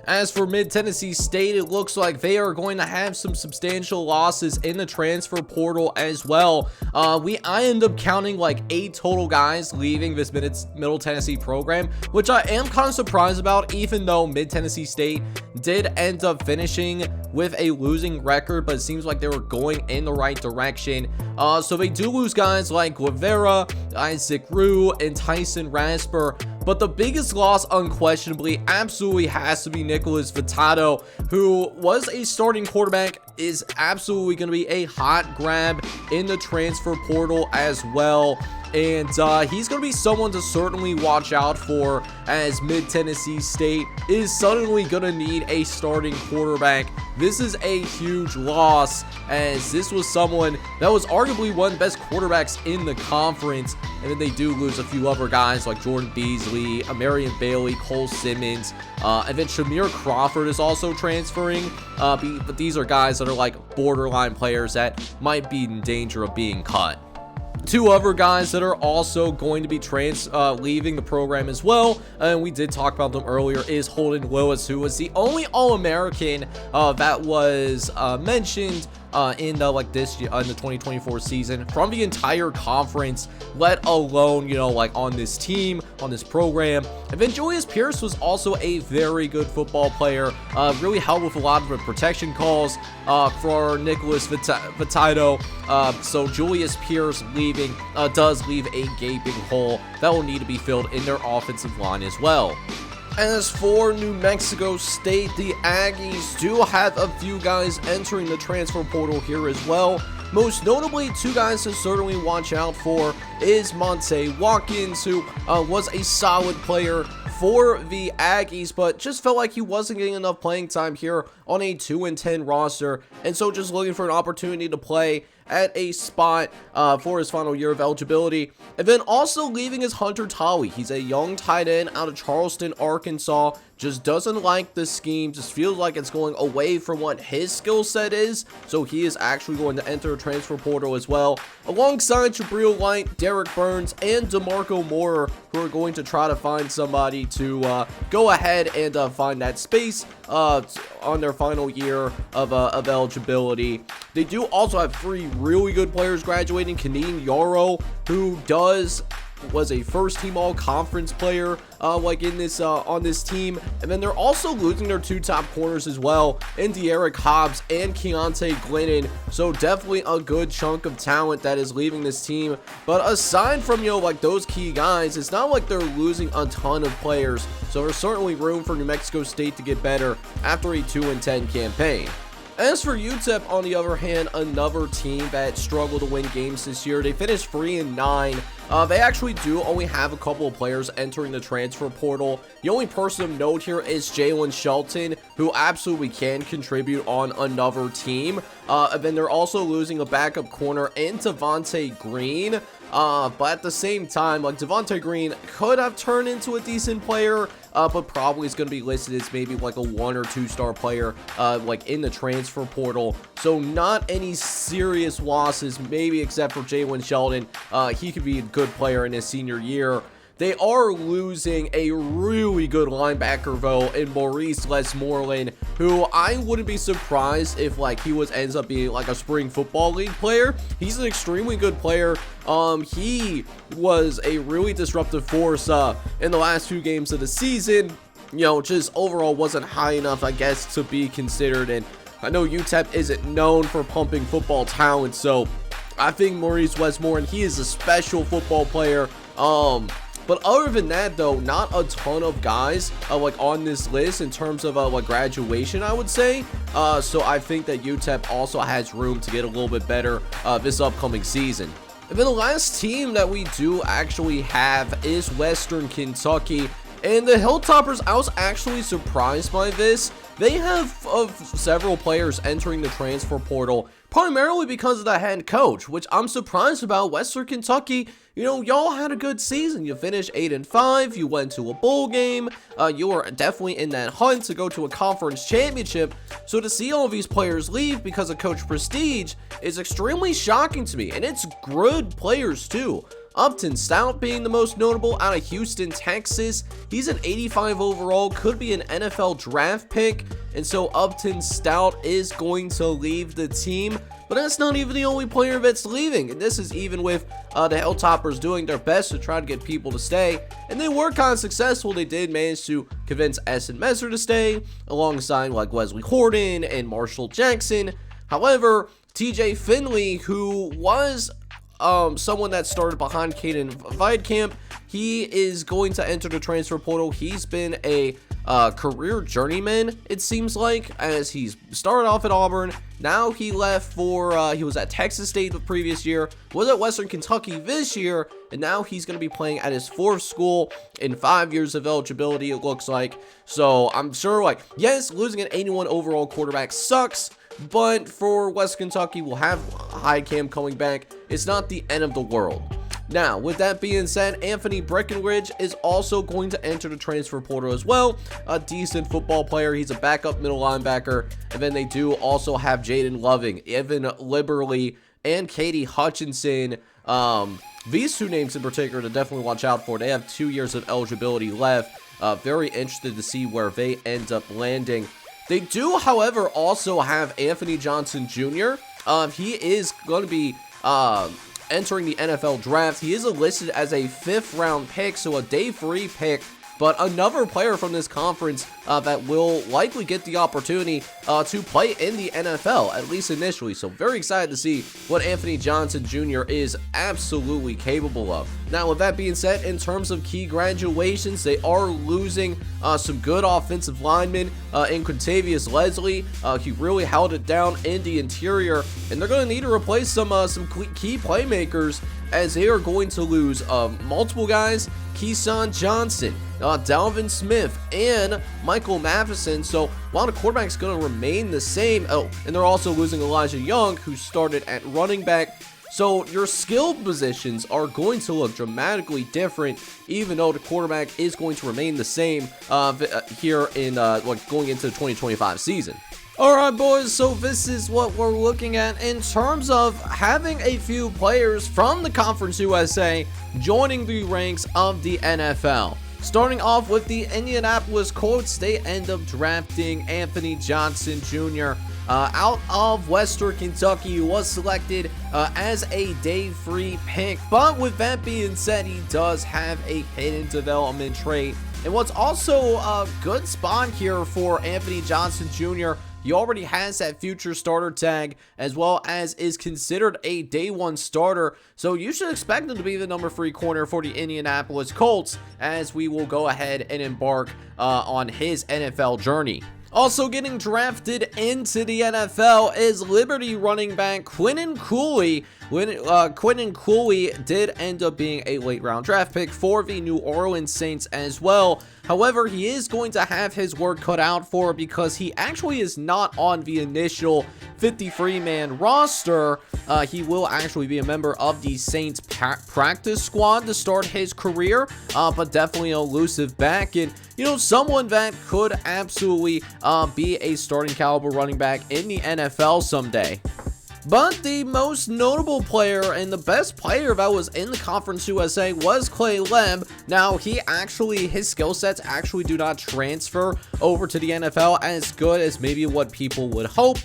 As for Mid-Tennessee State, it looks like they are going to have some substantial losses in the transfer portal as well. I end up counting like 8 total guys leaving this Middle Tennessee program, which I am kind of surprised about, even though Mid-Tennessee State did end up finishing with a losing record, but it seems like they were going in the right direction. So they do lose guys like Guevara, Isaac Rue, and Tyson Rasper. But the biggest loss, unquestionably, absolutely has to be Nicholas Vitato, who was a starting quarterback, is absolutely going to be a hot grab in the transfer portal as well. And he's going to be someone to certainly watch out for, as Mid-Tennessee State is suddenly going to need a starting quarterback. This is a huge loss, as this was someone that was arguably one of the best quarterbacks in the conference. And then they do lose a few other guys like Jordan Beasley, Amarian Bailey, Cole Simmons, and then Shamir Crawford is also transferring. But these are guys that are like borderline players that might be in danger of being cut. 2 other guys that are also going to be leaving the program as well, and we did talk about them earlier, is Holden Lewis, who was the only All-American that was mentioned in the in the 2024 season from the entire conference, let alone, you know, like on this team, on this program. And then Julius Pierce was also a very good football player, really helped with a lot of the protection calls for Nicholas Vitato. So Julius Pierce leaving does leave a gaping hole that will need to be filled in their offensive line as well. As for New Mexico State, the Aggies do have a few guys entering the transfer portal here as well. Most notably, 2 guys to certainly watch out for is Monte Watkins, who was a solid player for the Aggies, but just felt like he wasn't getting enough playing time here on a 2-10 roster, and so just looking for an opportunity to play at a spot for his final year of eligibility. And then also leaving is Hunter Tolly. He's a young tight end out of Charleston, Arkansas. Just doesn't like the scheme, just feels like it's going away from what his skill set is, so he is actually going to enter a transfer portal as well, alongside Jabril White, Derek Burns, and DeMarco Moore, who are going to try to find somebody to go ahead and find that space on their final year of eligibility. They do also have 3 really good players graduating. Kaneen Yarrow, who was a first-team all-conference player in this on this team, and then they're also losing their 2 top corners as well, in De'Eric Hobbs and Keontae Glennon. So definitely a good chunk of talent that is leaving this team. But aside from those key guys, it's not like they're losing a ton of players. So there's certainly room for New Mexico State to get better after a 2-10 campaign. As for UTEP, on the other hand, another team that struggled to win games this year. They finished 3-9. They actually do only have a couple of players entering the transfer portal. The only person of note here is Jalen Shelton, who absolutely can contribute on another team. And then they're also losing a backup corner in Devontae Green. But at the same time, Devontae Green could have turned into a decent player but probably is going to be listed as maybe like a 1 or 2 star player, like in the transfer portal. So not any serious losses, maybe except for Jalen Sheldon. He could be a good player in his senior year. They are losing a really good linebacker, though, in Maurice Westmoreland, who I wouldn't be surprised if, like, he ends up being, like, a spring football league player. He's an extremely good player. He was a really disruptive force, in the last 2 games of the season. You know, just overall wasn't high enough, I guess, to be considered. And I know UTEP isn't known for pumping football talent, so I think Maurice Westmoreland, he is a special football player. But other than that, though, not a ton of guys like on this list in terms of like graduation, I would say. So I think that UTEP also has room to get a little bit better this upcoming season. And then the last team that we do actually have is Western Kentucky. And the Hilltoppers, I was actually surprised by this. They have several players entering the transfer portal, primarily because of the head coach, which I'm surprised about. Western Kentucky, you know, y'all had a good season. You finished 8-5. You went to a bowl game. You were definitely in that hunt to go to a conference championship. So to see all of these players leave because of Coach Prestige is extremely shocking to me. And it's good players too. Upton Stout being the most notable out of Houston, Texas. He's an 85 overall, could be an NFL draft pick. And so Upton Stout is going to leave the team. But that's not even the only player that's leaving. And this is even with the Hilltoppers doing their best to try to get people to stay. And they were kind of successful. They did manage to convince Essen Messer to stay, alongside like Wesley Horton and Marshall Jackson. However, TJ Finley, who was someone that started behind Caden Weidkamp, he is going to enter the transfer portal. He's been a career journeyman, it seems like, as he's started off at Auburn. Now he left for, he was at Texas State the previous year, was at Western Kentucky this year, and now he's going to be playing at his 4th school in 5 years of eligibility, it looks like. So I'm sure, like, yes, losing an 81 overall quarterback sucks, but for West Kentucky, we'll have Heidkamp coming back. It's not the end of the world. Now, with that being said, Anthony Breckenridge is also going to enter the transfer portal as well. A decent football player. He's a backup middle linebacker. And then they do also have Jaden Loving, Evan Liberly, and Katie Hutchinson. These 2 names in particular to definitely watch out for. They have 2 years of eligibility left. Very interested to see where they end up landing. They do, however, also have Anthony Johnson Jr. He is going to be entering the NFL draft. He is listed as a 5th round pick, so a day 3 pick, but another player from this conference that will likely get the opportunity to play in the NFL, at least initially. So very excited to see what Anthony Johnson Jr. is absolutely capable of. Now, with that being said, in terms of key graduations, they are losing some good offensive linemen in Quintavious Leslie. He really held it down in the interior, and they're going to need to replace some key playmakers, as they are going to lose multiple guys. Keyshawn Johnson, Dalvin Smith, and Michael Matheson. So while the quarterback's going to remain the same, and they're also losing Elijah Young, who started at running back. So your skilled positions are going to look dramatically different, even though the quarterback is going to remain the same here in going into the 2025 season. Alright boys, so this is what we're looking at in terms of having a few players from the Conference USA joining the ranks of the NFL. Starting off with the Indianapolis Colts, they end up drafting Anthony Johnson Jr. Out of Western Kentucky, who was selected as a day 3 pick. But with that being said, he does have a hidden development trait. And what's also a good spot here for Anthony Johnson Jr., he already has that future starter tag, as well as is considered a day 1 starter. So you should expect him to be the number 3 corner for the Indianapolis Colts, as we will go ahead and embark on his NFL journey. Also getting drafted into the NFL is Liberty running back Quinnen Cooley. Quinnen Cooley did end up being a late round draft pick for the New Orleans Saints as well. However, he is going to have his work cut out for, because he actually is not on the initial 53-man roster. He will actually be a member of the Saints practice squad to start his career, but definitely an elusive back, and someone that could absolutely be a starting caliber running back in the NFL someday. But the most notable player and the best player that was in the Conference USA was Clay Leb. Now, his skill sets actually do not transfer over to the NFL as good as maybe what people would hope.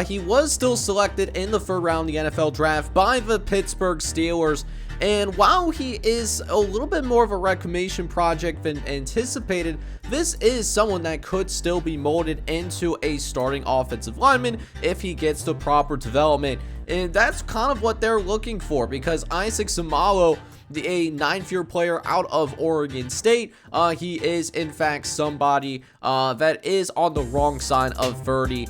He was still selected in the third round of the NFL draft by the Pittsburgh Steelers. And while he is a little bit more of a reclamation project than anticipated, this is someone that could still be molded into a starting offensive lineman if he gets the proper development. And that's kind of what they're looking for, because Isaac Seumalo, a 9th-year player out of Oregon State, he is in fact somebody that is on the wrong side of 30.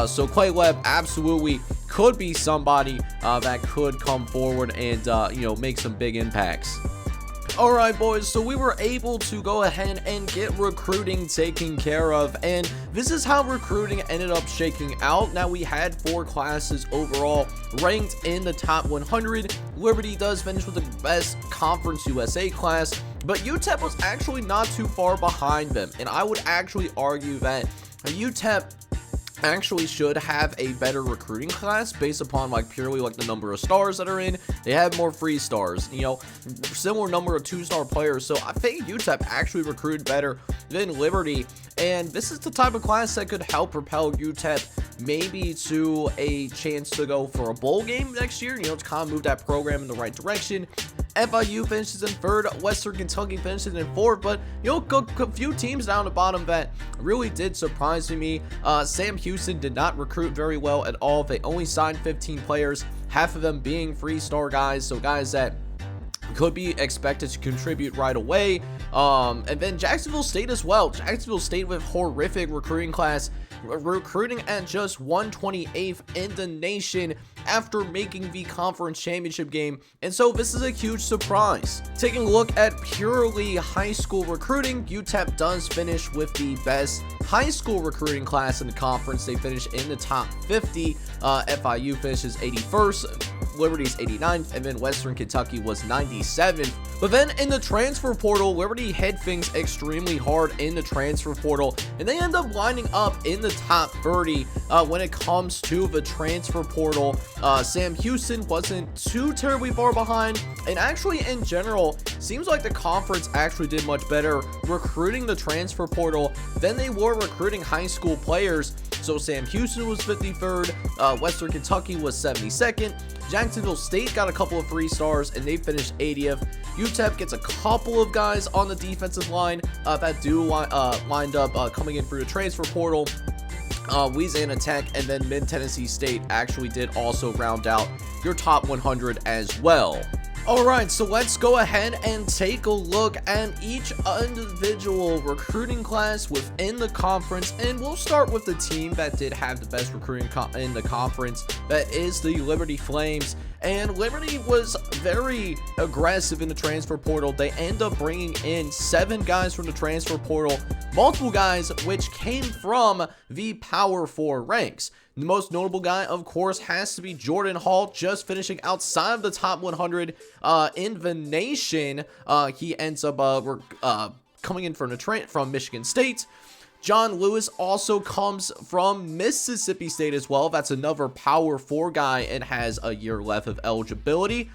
So Clay Leb absolutely could be somebody that could come forward and make some big impacts. Alright boys, so we were able to go ahead and get recruiting taken care of, and this is how recruiting ended up shaking out. Now, we had 4 classes overall ranked in the top 100. Liberty does finish with the best Conference USA class, but UTEP was actually not too far behind them, and I would actually argue that UTEP actually should have a better recruiting class based upon purely the number of stars that are in. They have more free stars, similar number of 2-star players, so I think UTEP actually recruited better than Liberty, and this is the type of class that could help propel UTEP maybe to a chance to go for a bowl game next year, to kind of move that program in the right direction. FIU finishes in 3rd, Western Kentucky finishes in 4th, but a few teams down the bottom that really did surprise me. Sam Houston did not recruit very well at all. They only signed 15 players, half of them being 3-star guys, so guys that could be expected to contribute right away. And then Jacksonville State as well. Jacksonville State with horrific recruiting class, recruiting at just 128th in the nation after making the conference championship game, and so this is a huge surprise. Taking a look at purely high school recruiting, UTEP does finish with the best high school recruiting class in the conference. They finish in the top 50. FIU finishes 81st, Liberty's 89th, and then Western Kentucky was 97th. But then in the transfer portal, Liberty hit things extremely hard in the transfer portal, and they end up lining up in the top 30 when it comes to the transfer portal. Sam Houston wasn't too terribly far behind, and actually in general, seems like the conference actually did much better recruiting the transfer portal than they were recruiting high school players. So Sam Houston was 53rd, Western Kentucky was 72nd, Jacksonville State got a couple of 3-stars and they finished 80th. UTEP gets a couple of guys on the defensive line that do wind up coming in through the transfer portal. Louisiana Tech and then Mid-Tennessee State actually did also round out your top 100 as well. Alright, so let's go ahead and take a look at each individual recruiting class within the conference, and we'll start with the team that did have the best recruiting in the conference, that is the Liberty Flames. And Liberty was very aggressive in the transfer portal. They end up bringing in 7 guys from the transfer portal, multiple guys which came from the Power 4 ranks. The most notable guy, of course, has to be Jordan Hall, just finishing outside of the top 100 in the nation. He ends up coming in from Michigan State. John Lewis also comes from Mississippi State as well. That's another Power 4 guy and has a year left of eligibility.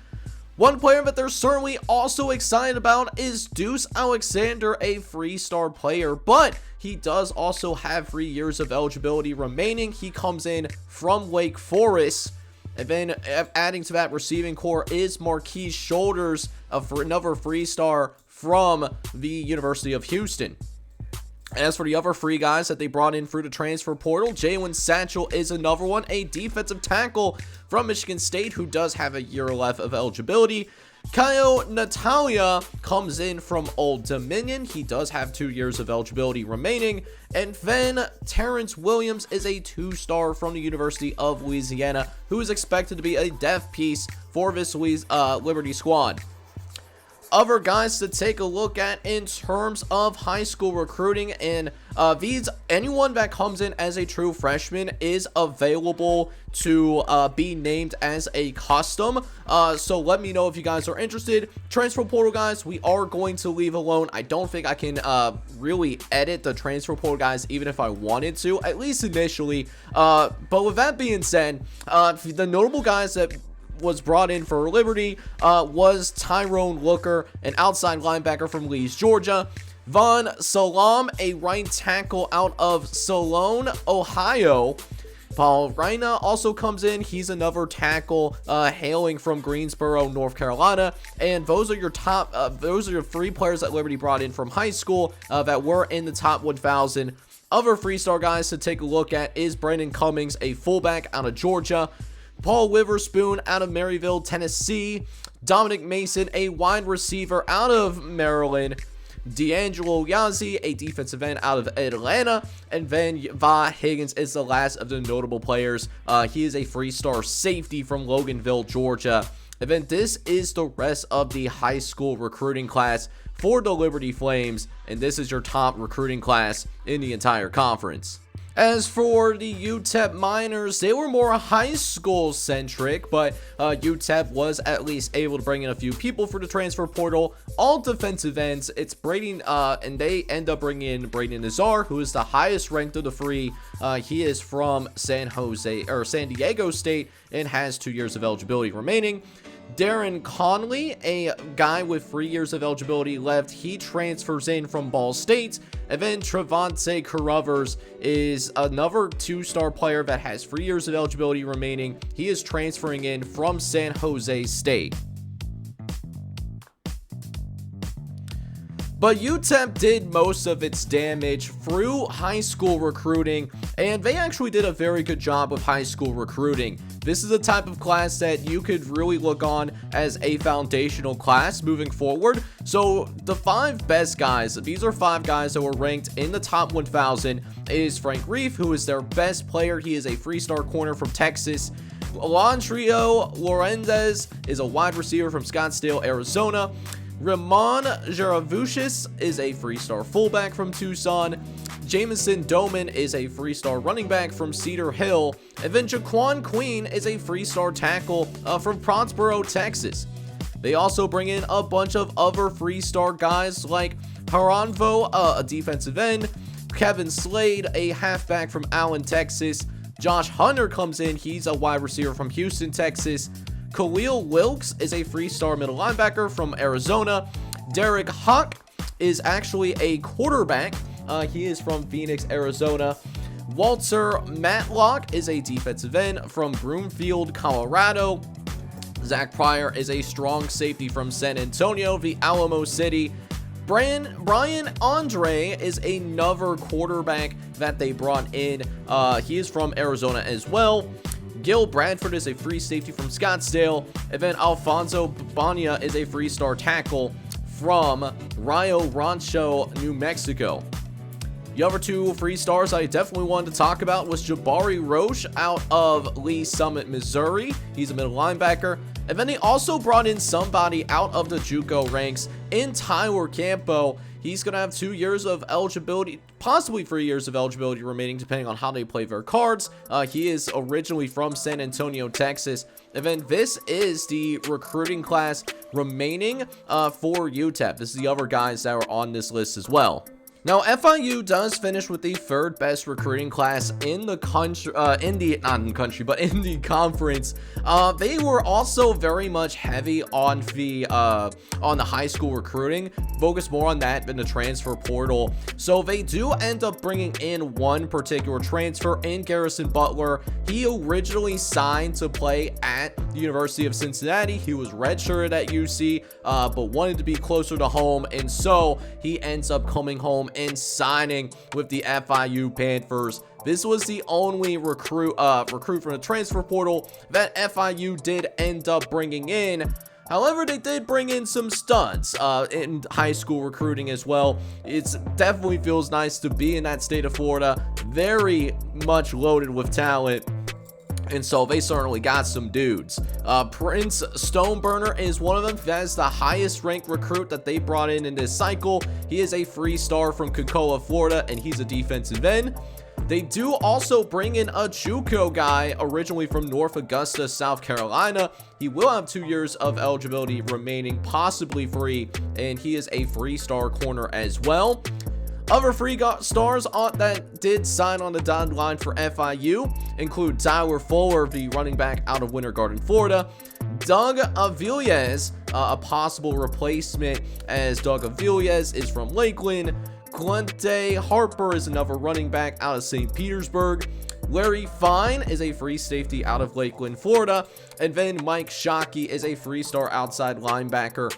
One player that they're certainly also excited about is Deuce Alexander, a 3-star player, but he does also have 3 years of eligibility remaining. He comes in from Wake Forest. And then adding to that receiving core is Marquise Shoulders, for another 3-star from the University of Houston. As for the other 3 guys that they brought in through the transfer portal, Jalen Satchel is another one, a defensive tackle from Michigan State who does have a year left of eligibility. Kyle Natalia comes in from Old Dominion. He does have 2 years of eligibility remaining. And then Terrence Williams is a 2-star from the University of Louisiana who is expected to be a depth piece for this Liberty squad. Other guys to take a look at in terms of high school recruiting, and Anyone that comes in as a true freshman is available to be named as a custom. So let me know if you guys are interested. Transfer portal guys, we are going to leave alone. I don't think I can really edit the transfer portal guys even if I wanted to, at least initially. But with that being said, the notable guys that was brought in for Liberty was Tyrone Looker, an outside linebacker from Leeds, Georgia. Von Salam, a right tackle out of Salone, Ohio. Paul Reina also comes in. He's another tackle hailing from Greensboro, North Carolina. And those are your those are your 3 players that Liberty brought in from high school that were in the top 1,000. Other 3-star guys to take a look at is Brandon Cummings, a fullback out of Georgia. Paul Witherspoon out of Maryville, Tennessee. Dominic Mason, a wide receiver out of Maryland. D'Angelo Yazzie, a defensive end out of Atlanta. And then Va Higgins is the last of the notable players. He is a 3-star safety from Loganville, Georgia. And then this is the rest of the high school recruiting class for the Liberty Flames. And this is your top recruiting class in the entire conference. As for the UTEP Miners, they were more high school centric, but UTEP was at least able to bring in a few people for the transfer portal. All defensive ends. It's Braden, and they end up bringing in Braden Nazar, who is the highest ranked of the 3. He is from San Diego State and has 2 years of eligibility remaining. Darren Conley, a guy with 3 years of eligibility left, he transfers in from Ball State. And then Trevante Carruthers is another 2-star player that has 3 years of eligibility remaining. He is transferring in from San Jose State. But UTEP did most of its damage through high school recruiting, and they actually did a very good job with high school recruiting. This is a type of class that you could really look on as a foundational class moving forward. So the 5 best guys, these are 5 guys that were ranked in the top 1,000, is Frank Reef, who is their best player. He is a 3-star corner from Texas. Alondrio Lorenz is a wide receiver from Scottsdale, Arizona. Ramon Jaravushis is a 3-star fullback from Tucson. Jamison Doman is a 3-star running back from Cedar Hill. And then Jaquan Queen is a 3-star tackle from Protsboro, Texas. They also bring in a bunch of other 3-star guys like Haranvo, a defensive end. Kevin Slade, a halfback from Allen, Texas. Josh Hunter comes in. He's a wide receiver from Houston, Texas. Khalil Wilkes is a 3-star middle linebacker from Arizona. Derek Hawk is actually a quarterback. He is from Phoenix, Arizona. Walter Matlock is a defensive end from Broomfield, Colorado. Zach Pryor is a strong safety from San Antonio, the Alamo City. Brian Andre is another quarterback that they brought in. He is from Arizona as well. Gil Bradford is a free safety from Scottsdale. And then Alfonso Banya is a 3-star tackle from Rio Rancho, New Mexico. The other 2 free stars I definitely wanted to talk about was Jabari Roche out of Lee Summit, Missouri. He's a middle linebacker. And then they also brought in somebody out of the JUCO ranks in Tyler Campo. He's going to have 2 years of eligibility, possibly 3 years of eligibility remaining, depending on how they play their cards. He is originally from San Antonio, Texas. And then this is the recruiting class remaining for UTEP. This is the other guys that are on this list as well. Now, FIU does finish with the 3rd best recruiting class in the country, in the conference. They were also very much heavy on the high school recruiting, focus more on that than the transfer portal. So they do end up bringing in one particular transfer in Garrison Butler. He originally signed to play at the University of Cincinnati. He was redshirted at UC, but wanted to be closer to home, and so he ends up coming home and signing with the FIU Panthers. This was the only recruit from the transfer portal that FIU did end up bringing in. However, they did bring in some studs in high school recruiting as well. It definitely feels nice to be in that state of Florida, very much loaded with talent. And so they certainly got some dudes. Prince Stoneburner is one of them. That is the highest ranked recruit that they brought in this cycle. He is a 3-star from Cocoa, Florida, and he's a defensive end. They do also bring in a JUCO guy originally from North Augusta, South Carolina. He will have 2 years of eligibility remaining, possibly free, and he is a 3-star corner as well. Other 3-stars that did sign on the dotted line for FIU include Tyler Fuller, the running back out of Winter Garden, Florida. Doug Avilés, a possible replacement, as Doug Avilés is from Lakeland. Clente Harper is another running back out of St. Petersburg. Larry Fine is a free safety out of Lakeland, Florida. And then Mike Shockey is a 3-star outside linebacker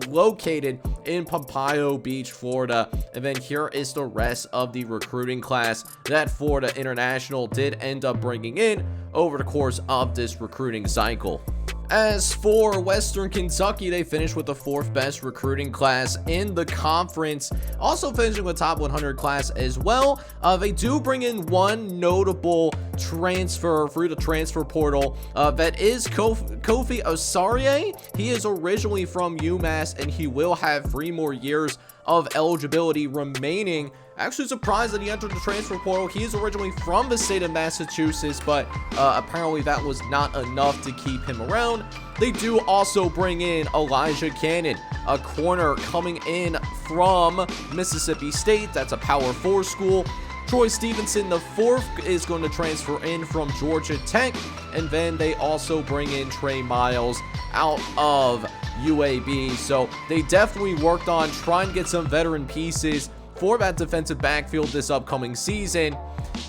located in Pompano Beach, Florida. And then here is the rest of the recruiting class that Florida International did end up bringing in over the course of this recruiting cycle. As for Western Kentucky, they finished with the 4th best recruiting class in the conference, also finishing with top 100 class as well. They do bring in one notable transfer through the transfer portal, that is Kofi Osarie. He is originally from UMass, and he will have 3 more years of eligibility remaining. Actually surprised that he entered the transfer portal. He is originally from the state of Massachusetts, but apparently that was not enough to keep him around. They do also bring in Elijah Cannon, a corner coming in from Mississippi State. That's a Power 4 school. Troy Stevenson IV is going to transfer in from Georgia Tech. And then they also bring in Trey Miles out of UAB. So they definitely worked on trying to get some veteran pieces for that defensive backfield this upcoming season.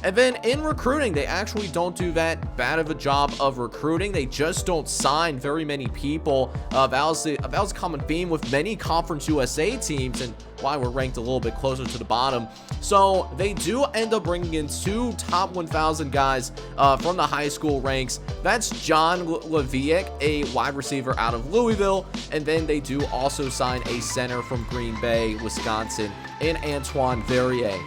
And then in recruiting, they actually don't do that bad of a job of recruiting. They just don't sign very many people. That was a common theme with many Conference USA teams, and why we're ranked a little bit closer to the bottom. So they do end up bringing in 2 top 1,000 guys from the high school ranks. That's John Leviek, a wide receiver out of Louisville. And then they do also sign a center from Green Bay, Wisconsin, in Antoine Verrier.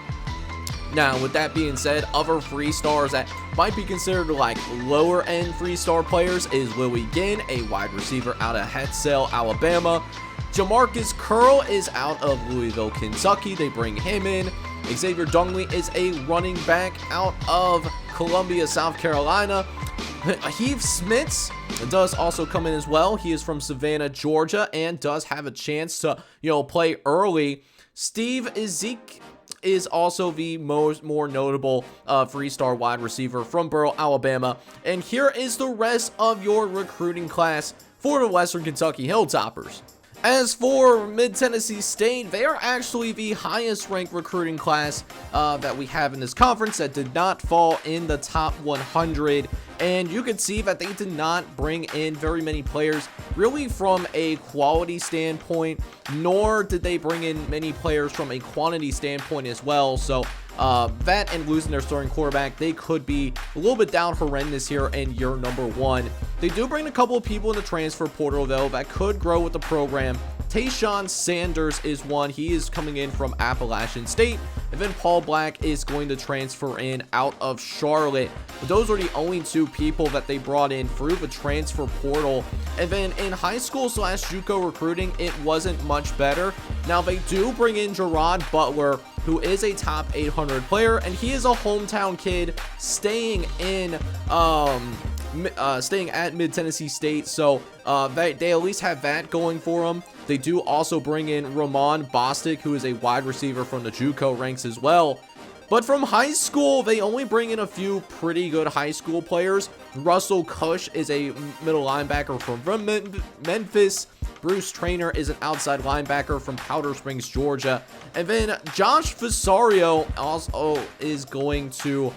Now, with that being said, other 3-stars that might be considered like lower end 3-star players is Louis Ginn, a wide receiver out of Hetzel, Alabama. Jamarcus Curl is out of Louisville, Kentucky. They bring him in. Xavier Dungley is a running back out of Columbia, South Carolina. Heath Smits does also come in as well. He is from Savannah, Georgia, and does have a chance to, play early. Steve Ezek is also the more notable 3-star wide receiver from Burrell, Alabama. And here is the rest of your recruiting class for the Western Kentucky Hilltoppers. As for Mid-Tennessee State, they are actually the highest ranked recruiting class that we have in this conference that did not fall in the top 100. And you can see that they did not bring in very many players really from a quality standpoint, nor did they bring in many players from a quantity standpoint as well. So that and losing their starting quarterback, they could be a little bit down horrendous here in year number 1. They do bring a couple of people in the transfer portal, though, that could grow with the program. Tayshawn Sanders is one. He is coming in from Appalachian State. And then Paul Black is going to transfer in out of Charlotte. But those are the only 2 people that they brought in through the transfer portal. And then in high school / JUCO recruiting, it wasn't much better. Now they do bring in Gerard Butler, who is a top 800 player, and he is a hometown kid staying at Mid-Tennessee State, so they at least have that going for them. They do also bring in Ramon Bostic, who is a wide receiver from the JUCO ranks as well. But from high school, they only bring in a few pretty good high school players. Russell Cush is a middle linebacker from Memphis. Bruce Traynor is an outside linebacker from Powder Springs, Georgia. And then Josh Fasario also is going to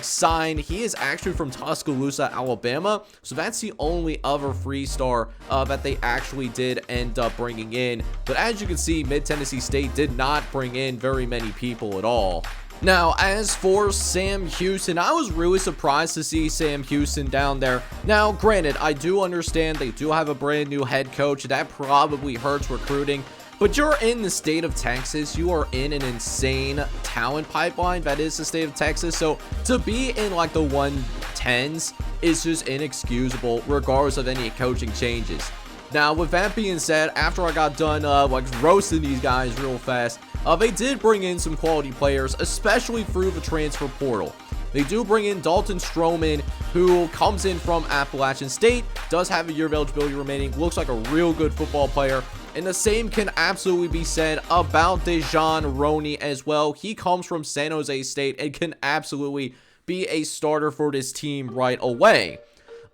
sign. He is actually from Tuscaloosa, Alabama. So that's the only other 3-star that they actually did end up bringing in. But as you can see, Mid-Tennessee State did not bring in very many people at all. Now, as for Sam Houston, I was really surprised to see Sam Houston down there. Now, granted, I do understand they do have a brand new head coach. That probably hurts recruiting. But you're in the state of Texas. You are in an insane talent pipeline that is the state of Texas. So to be in like the 110 tens is just inexcusable regardless of any coaching changes. Now, with that being said, after I got done like roasting these guys real fast, they did bring in some quality players, especially through the transfer portal. They do bring in Dalton Stroman, who comes in from Appalachian State, does have a year of eligibility remaining, looks like a real good football player. And the same can absolutely be said about Dejan Roney as well. He comes from San Jose State and can absolutely be a starter for this team right away.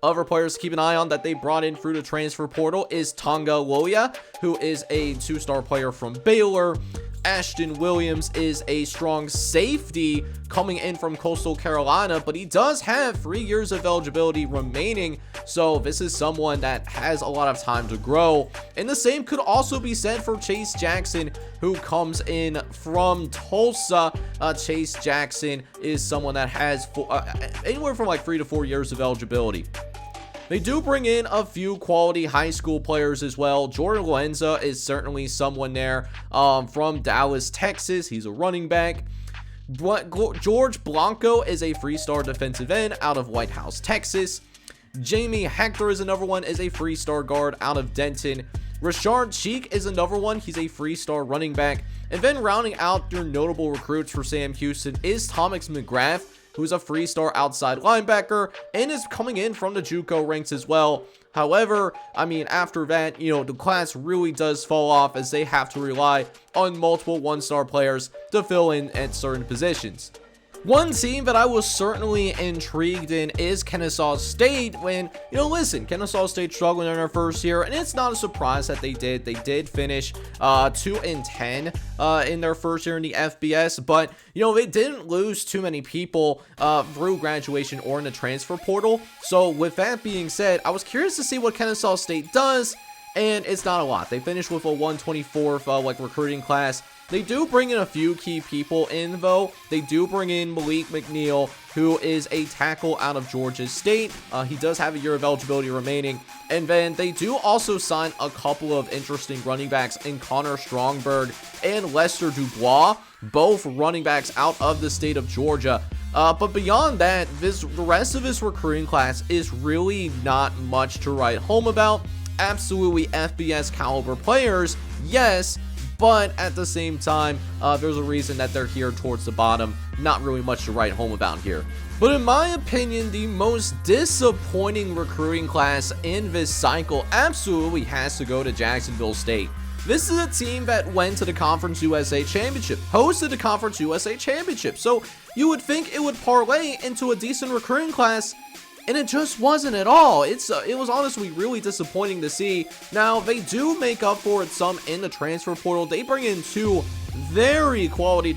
Other players to keep an eye on that they brought in through the transfer portal is Tonga Loya, who is a 2-star player from Baylor. Ashton Williams is a strong safety coming in from Coastal Carolina, but he does have 3 years of eligibility remaining, so this is someone that has a lot of time to grow. And the same could also be said for Chase Jackson, who comes in from Tulsa. Chase Jackson is someone that has anywhere from like 3 to 4 years of eligibility. They do bring in a few quality high school players as well. Jordan Loenza is certainly someone there from Dallas, Texas. He's a running back. George Blanco is a 3-star defensive end out of White House, Texas. Jamie Hector is another one, is a 3-star guard out of Denton. Rashard Cheek is another one. He's a 3-star running back. And then rounding out your notable recruits for Sam Houston is Thomas McGrath, who's a 3-star outside linebacker and is coming in from the JUCO ranks as well. However, I mean, after that, you know, the class really does fall off as they have to rely on multiple 1-star players to fill in at certain positions. One team that I was certainly intrigued in is Kennesaw State when, you know, listen, Kennesaw State struggling in their first year, and it's not a surprise that they did. They did finish 2-10 in their first year in the FBS, but, you know, they didn't lose too many people through graduation or in the transfer portal. So with that being said, I was curious to see what Kennesaw State does, and it's not a lot. They finished with a 124th like recruiting class. They do bring in a few key people in, though. They do bring in Malik McNeil, who is a tackle out of Georgia State. He does have a year of eligibility remaining. And then they do also sign a couple of interesting running backs in Connor Strongberg and Lester Dubois, both running backs out of the state of Georgia. But beyond that, the rest of this recruiting class is really not much to write home about. Absolutely FBS caliber players, yes, but at the same time, there's a reason that they're here towards the bottom. Not really much to write home about here. But in my opinion, the most disappointing recruiting class in this cycle absolutely has to go to Jacksonville State. This is a team that went to the Conference USA Championship, hosted the Conference USA Championship, so you would think it would parlay into a decent recruiting class, and it just wasn't at all. It was honestly really disappointing to see. Now, they do make up for it some in the transfer portal. They bring in 2 very quality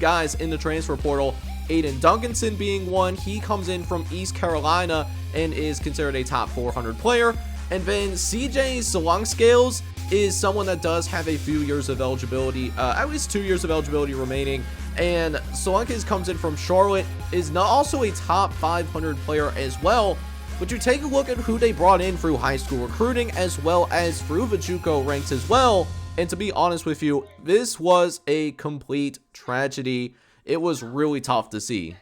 guys in the transfer portal. Aiden Duncanson being one. He comes in from East Carolina and is considered a top 400 player. And then CJ Solongscales is someone that does have a few years of eligibility, at least 2 years of eligibility remaining. And Solonkis comes in from Charlotte, is also a top 500 player as well. But you take a look at who they brought in through high school recruiting as well as through the JUCO ranks as well. And to be honest with you, this was a complete tragedy. It was really tough to see.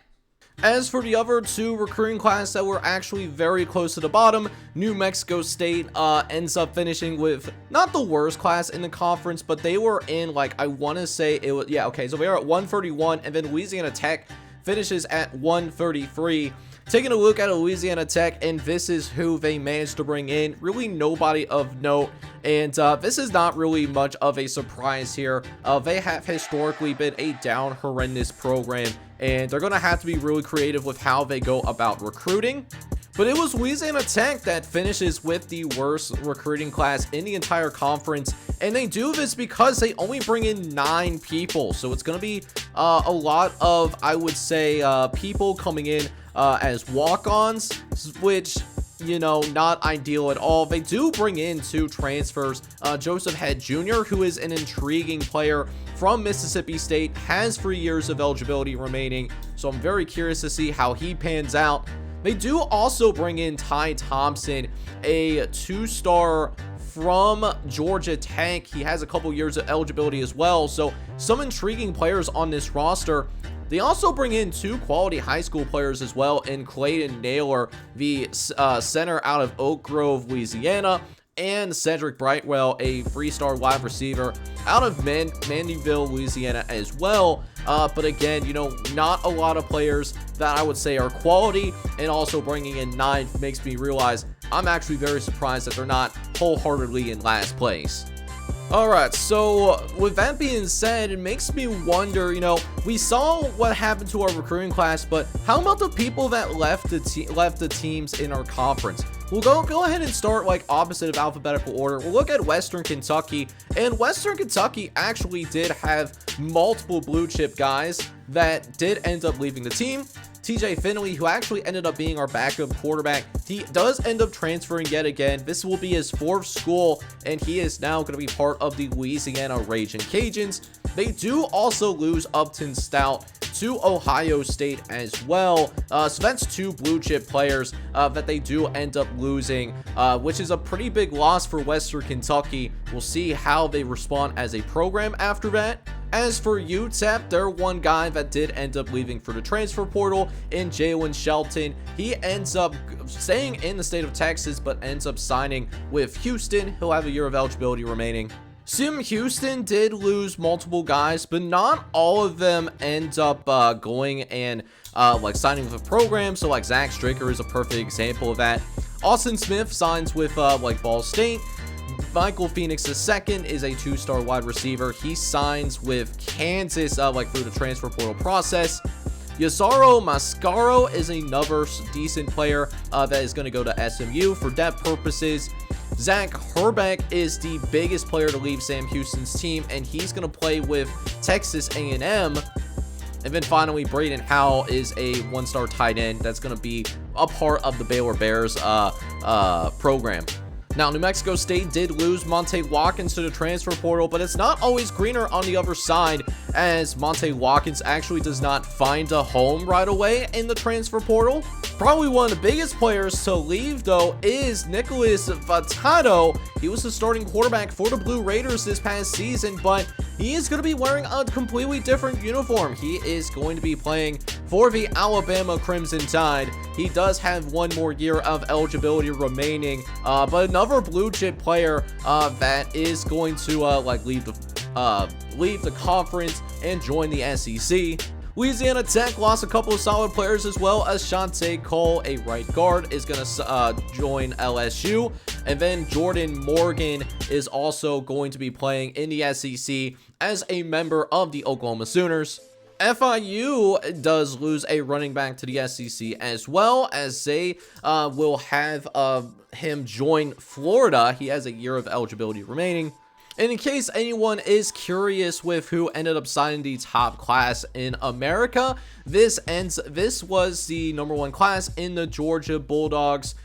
As for the other 2 recruiting classes that were actually very close to the bottom, New Mexico State ends up finishing with not the worst class in the conference, but they were in, like, I want to say it was, yeah, okay, so they are at 131, and then Louisiana Tech finishes at 133. Taking a look at Louisiana Tech, and this is who they managed to bring in. Really nobody of note, and this is not really much of a surprise here. They have historically been a down horrendous program, and they're going to have to be really creative with how they go about recruiting. But it was Louisiana Tech that finishes with the worst recruiting class in the entire conference, and they do this because they only bring in 9 people. So it's going to be a lot of, I would say, people coming in as walk-ons, which, you know, not ideal at all. They do bring in 2 transfers. Joseph Head Jr., who is an intriguing player from Mississippi State, has 3 years of eligibility remaining, so I'm very curious to see how he pans out. They do also bring in Ty Thompson, a 2-star from Georgia Tech. He has a couple years of eligibility as well, so some intriguing players on this roster. They also bring in 2 quality high school players as well in Clayton Naylor, the center out of Oak Grove, Louisiana, and Cedric Brightwell, a 3-star wide receiver out of Mandeville, Louisiana as well. But again, you know, not a lot of players that I would say are quality, and also bringing in 9 makes me realize I'm actually very surprised that they're not wholeheartedly in last place. Alright, so with that being said, it makes me wonder, you know, we saw what happened to our recruiting class, but how about the people that left the teams in our conference? We'll go ahead and start like opposite of alphabetical order. We'll look at Western Kentucky, and Western Kentucky actually did have multiple blue chip guys that did end up leaving the team. TJ Finley, who actually ended up being our backup quarterback, he does end up transferring yet again. This will be his 4th school, and he is now going to be part of the Louisiana Ragin' Cajuns. They do also lose Upton Stout to Ohio State as well. So that's 2 blue chip players that they do end up losing, which is a pretty big loss for Western Kentucky. We'll see how they respond as a program after that. As for UTEP, they're one guy that did end up leaving for the transfer portal in Jalen Shelton. He ends up staying in the state of Texas, but ends up signing with Houston. He'll have a year of eligibility remaining. Houston did lose multiple guys, but not all of them end up going and like signing with a program. So like Zach Stricker is a perfect example of that. Austin Smith signs with like Ball State. Michael Phoenix II is a 2-star wide receiver. He signs with Kansas like through the transfer portal process. Yasaro Mascaro is another decent player that is going to go to SMU for depth purposes. Zach Herbeck is the biggest player to leave Sam Houston's team, and he's going to play with Texas A&M. And then finally, Braden Howell is a 1-star tight end that's going to be a part of the Baylor Bears program. Now, New Mexico State did lose Monte Watkins to the transfer portal, but it's not always greener on the other side, as Monte Watkins actually does not find a home right away in the transfer portal. Probably one of the biggest players to leave, though, is Nicholas Vatato. He was the starting quarterback for the Blue Raiders this past season, but he is going to be wearing a completely different uniform. He is going to be playing for the Alabama Crimson Tide. He does have 1 more year of eligibility remaining, but another blue chip player that is going to like leave the conference and join the SEC. Louisiana Tech lost a couple of solid players, as well as Shante Cole, a right guard, is going to join LSU. And then Jordan Morgan is also going to be playing in the SEC as a member of the Oklahoma Sooners. FIU does lose a running back to the SEC, as well as they will have him join Florida. He has a year of eligibility remaining. And in case anyone is curious with who ended up signing the top class in America, this was the #1 class in the Georgia Bulldogs.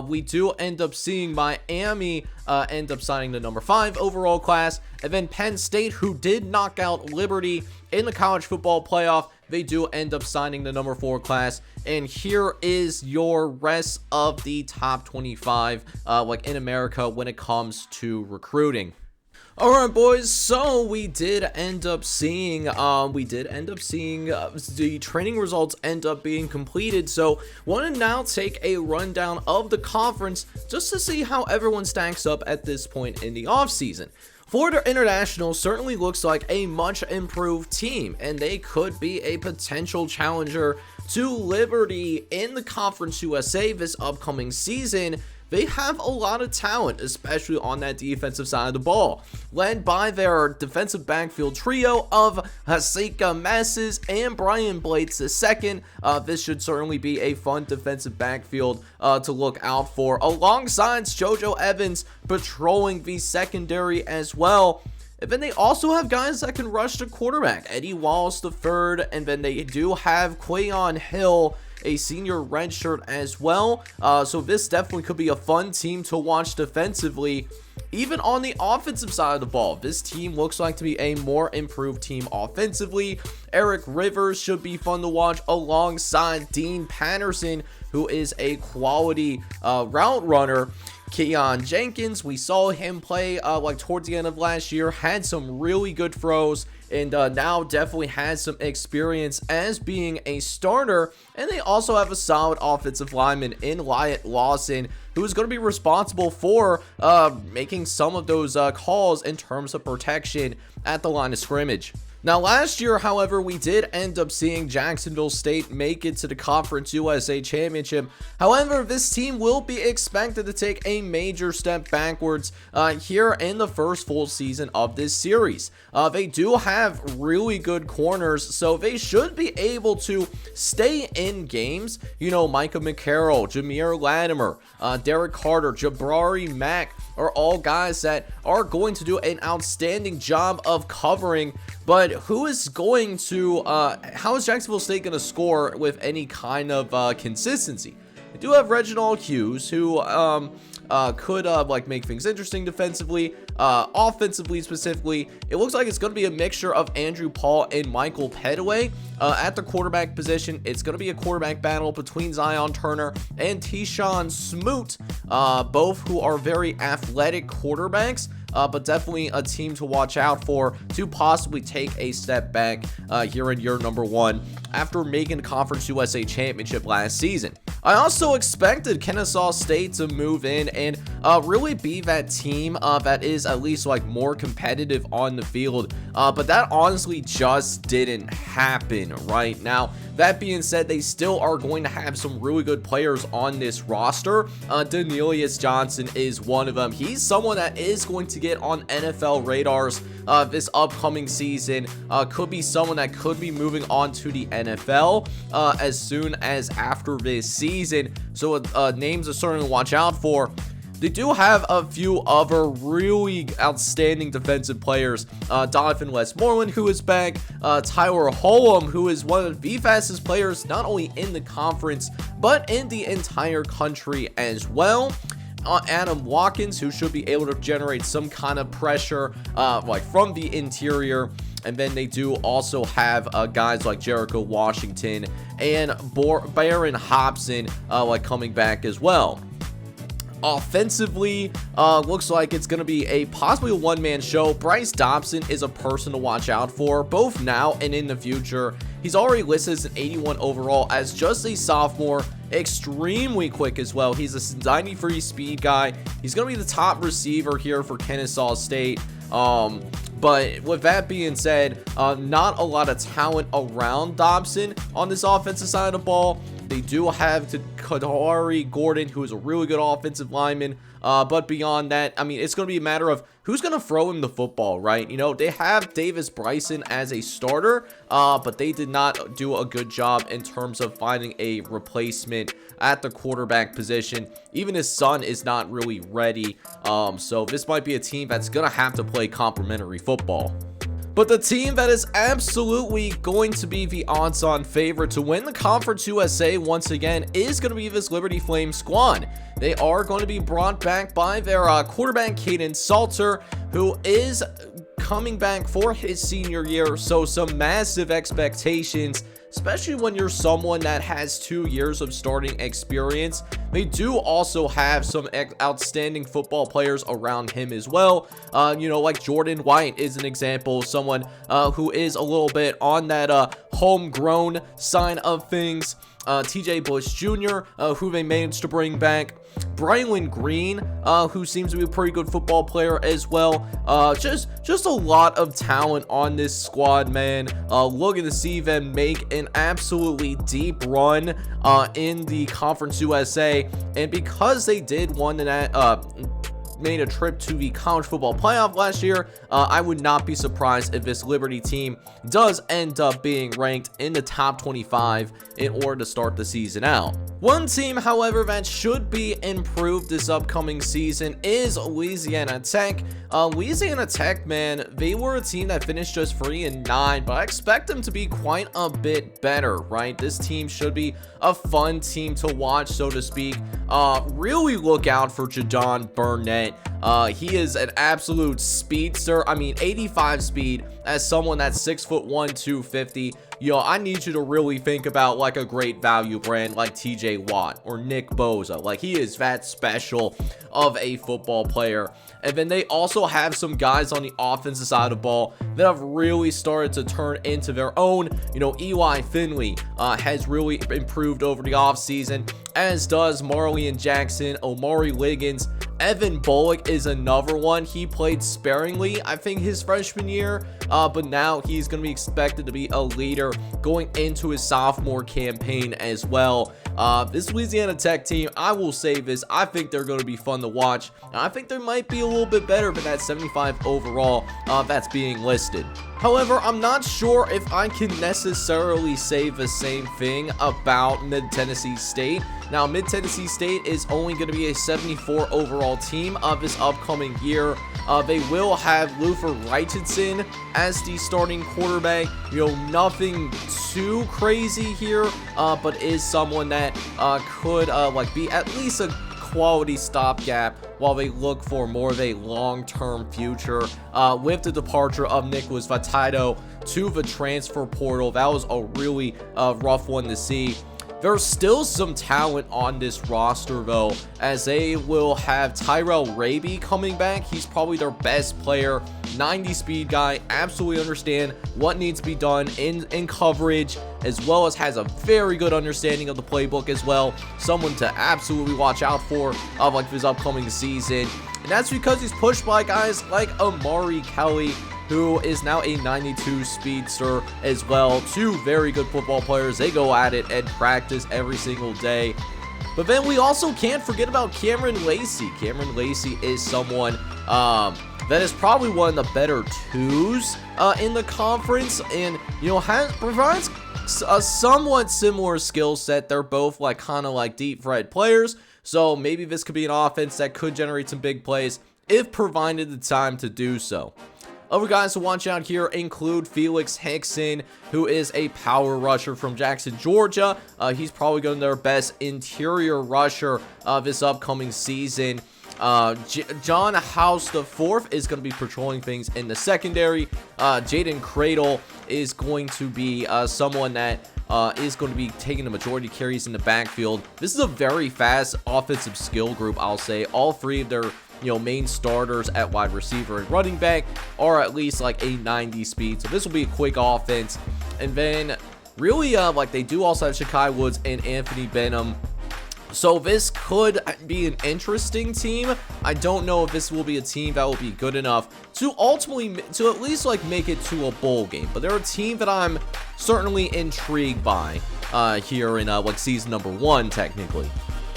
We do end up seeing Miami end up signing the #5 overall class, and then Penn State, who did knock out Liberty in the college football playoff, they do end up signing the #4 class. And here is your rest of the top 25 like in America when it comes to recruiting. Alright, boys, so we did end up seeing the training results end up being completed. So want to now take a rundown of the conference just to see how everyone stacks up at this point in the offseason. Florida International certainly looks like a much improved team, and they could be a potential challenger to Liberty in the Conference USA this upcoming season. They have a lot of talent, especially on that defensive side of the ball, led by their defensive backfield trio of Hasika Masses and Brian Blades II. This should certainly be a fun defensive backfield to look out for, alongside JoJo Evans patrolling the secondary as well. And then they also have guys that can rush the quarterback, Eddie Wallace III, and then they do have Quayon Hill, a senior redshirt as well. So this definitely could be a fun team to watch defensively. Even on the offensive side of the ball, this team looks like to be a more improved team offensively. Eric Rivers should be fun to watch alongside Dean Patterson, who is a quality route runner. Keon Jenkins, we saw him play like towards the end of last year, had some really good throws, and now definitely has some experience as being a starter. And they also have a solid offensive lineman in Wyatt Lawson, who is going to be responsible for making some of those calls in terms of protection at the line of scrimmage. Now, last year, however, we did end up seeing Jacksonville State make it to the Conference USA Championship. However, this team will be expected to take a major step backwards here in the first full season of this series. They do have really good corners, so they should be able to stay in games. You know, Micah McCarroll, Jameer Latimer, Derek Carter, Jabari Mack are all guys that are going to do an outstanding job of covering. But who is going to, how is Jacksonville State going to score with any kind of consistency? They do have Reginald Hughes, who could like make things interesting defensively. Offensively specifically, it looks like it's going to be a mixture of Andrew Paul and Michael Petaway. At the quarterback position, it's going to be a quarterback battle between Zion Turner and Tyshawn Smoot, both who are very athletic quarterbacks. But definitely a team to watch out for to possibly take a step back here in year number one after making the Conference USA Championship last season. I also expected Kennesaw State to move in and really be that team that is at least like more competitive on the field, but that honestly just didn't happen right now. That being said, they still are going to have some really good players on this roster. Denelius Johnson is one of them. He's someone that is going to get on NFL radars this upcoming season. Could be someone that could be moving on to the NFL as soon as after this season. So names to certainly watch out for. They do have a few other really outstanding defensive players. Donovan Westmoreland, who is back. Tyler Holm, who is one of the fastest players not only in the conference, but in the entire country as well. Adam Watkins, who should be able to generate some kind of pressure like from the interior. And then they do also have guys like Jericho Washington and Baron Hobson like coming back as well. Offensively, looks like it's going to be possibly a one-man show. Bryce Dobson is a person to watch out for, both now and in the future. He's already listed as an 81 overall as just a sophomore, extremely quick as well. He's a 93 speed guy. He's going to be the top receiver here for Kennesaw State. But with that being said, not a lot of talent around Dobson on this offensive side of the ball. They do have Kadari Gordon, who is a really good offensive lineman. But beyond that, I mean, it's going to be a matter of who's going to throw him the football, right? You know, they have Davis Bryson as a starter, but they did not do a good job in terms of finding a replacement at the quarterback position. Even his son is not really ready. So this might be a team that's going to have to play complementary football. But the team that is absolutely going to be the odds-on favorite to win the Conference USA once again is going to be this Liberty Flame squad. They are going to be brought back by their quarterback, Caden Salter, who is coming back for his senior year. So some massive expectations, especially when you're someone that has 2 years of starting experience. They do also have some outstanding football players around him as well. You know, like Jordan White is an example, someone who is a little bit on that homegrown side of things. TJ Bush Jr., who they managed to bring back. Brylan Green, who seems to be a pretty good football player as well. Just a lot of talent on this squad, man. Looking to see them make an absolutely deep run in the Conference USA. And because they did made a trip to the college football playoff last year, I would not be surprised if this Liberty team does end up being ranked in the top 25 in order to start the season out. One team, however, that should be improved this upcoming season is Louisiana Tech. Louisiana Tech, man, they were a team that finished just 3-9, but I expect them to be quite a bit better, right? This team should be a fun team to watch, so to speak. Really look out for Jadon Burnett. it. He is an absolute speedster. I mean, 85 speed as someone that's 6'1", 250. Yo, I need you to really think about like a great value brand like TJ Watt or Nick Bosa. Like, he is that special of a football player. And then they also have some guys on the offensive side of the ball that have really started to turn into their own. You know, Eli Finley has really improved over the offseason, as does Marlon Jackson, Omari Liggins. Evan Bullock is another one. He played sparingly, I think, his freshman year, but now he's going to be expected to be a leader going into his sophomore campaign as well. This Louisiana Tech team, I will say this, I think they're going to be fun to watch, and I think they might be a little bit better than that 75 overall that's being listed. However, I'm not sure if I can necessarily say the same thing about Mid-Tennessee State. Now, Mid-Tennessee State is only going to be a 74 overall team this upcoming year. They will have Luther Richardson as the starting quarterback. You know, nothing too crazy here, but is someone that could like be at least a quality stopgap while they look for more of a long-term future. With the departure of Nicholas Vatato to the transfer portal, that was a really rough one to see. There's still some talent on this roster, though, as they will have Tyrell Raby coming back. He's probably their best player, 90 speed guy, absolutely understand what needs to be done in coverage, as well as has a very good understanding of the playbook as well. Someone to absolutely watch out for like this upcoming season. And that's because he's pushed by guys like Amari Kelly, who is now a 92 speedster as well. Two very good football players. They go at it and practice every single day. But then we also can't forget about Cameron Lacey. Cameron Lacey is someone that is probably one of the better twos in the conference, and you know, provides a somewhat similar skill set. They're both like kind of like deep threat players, so maybe this could be an offense that could generate some big plays if provided the time to do so. Other guys to watch out here include Felix Hickson, who is a power rusher from Jackson, Georgia. He's probably going to be their best interior rusher this upcoming season. John House IV is going to be patrolling things in the secondary. Jaden Cradle is going to be someone that is going to be taking the majority carries in the backfield. This is a very fast offensive skill group, I'll say. All three of their main starters at wide receiver and running back are at least like a 90 speed, so this will be a quick offense. And then really like they do also have Shakai Woods and Anthony Benham, so this could be an interesting team. I don't know if this will be a team that will be good enough to ultimately to at least like make it to a bowl game, but they're a team that I'm certainly intrigued by here in like season number 1 technically.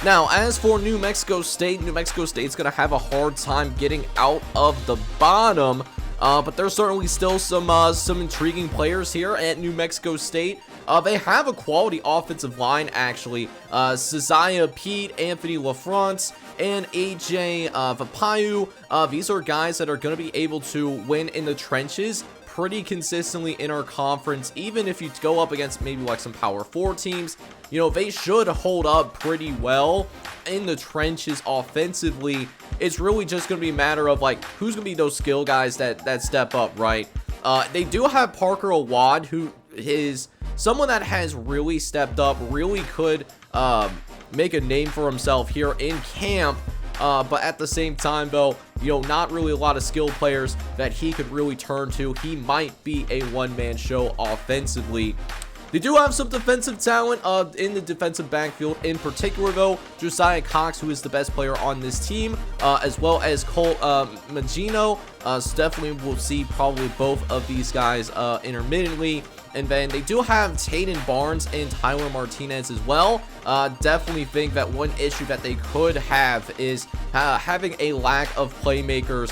Now, as for New Mexico State's going to have a hard time getting out of the bottom, but there's certainly still some intriguing players here at New Mexico State. They have a quality offensive line, actually. Ceziah Pete, Anthony LaFrance, and AJ Vapayu. These are guys that are going to be able to win in the trenches pretty consistently in our conference. Even if you go up against maybe like some Power 4 teams, they should hold up pretty well in the trenches offensively. It's really just going to be a matter of like who's going to be those skill guys that step up, right? They do have Parker Awad, who is someone that has really stepped up, really could make a name for himself here in camp. But at the same time, though, not really a lot of skill players that he could really turn to. He might be a one-man show offensively. They do have some defensive talent in the defensive backfield. In particular, though, Josiah Cox, who is the best player on this team, as well as Colt Magino. So definitely we'll see probably both of these guys intermittently. And then they do have Taden Barnes and Tyler Martinez as well. Definitely think that one issue that they could have is having a lack of playmakers,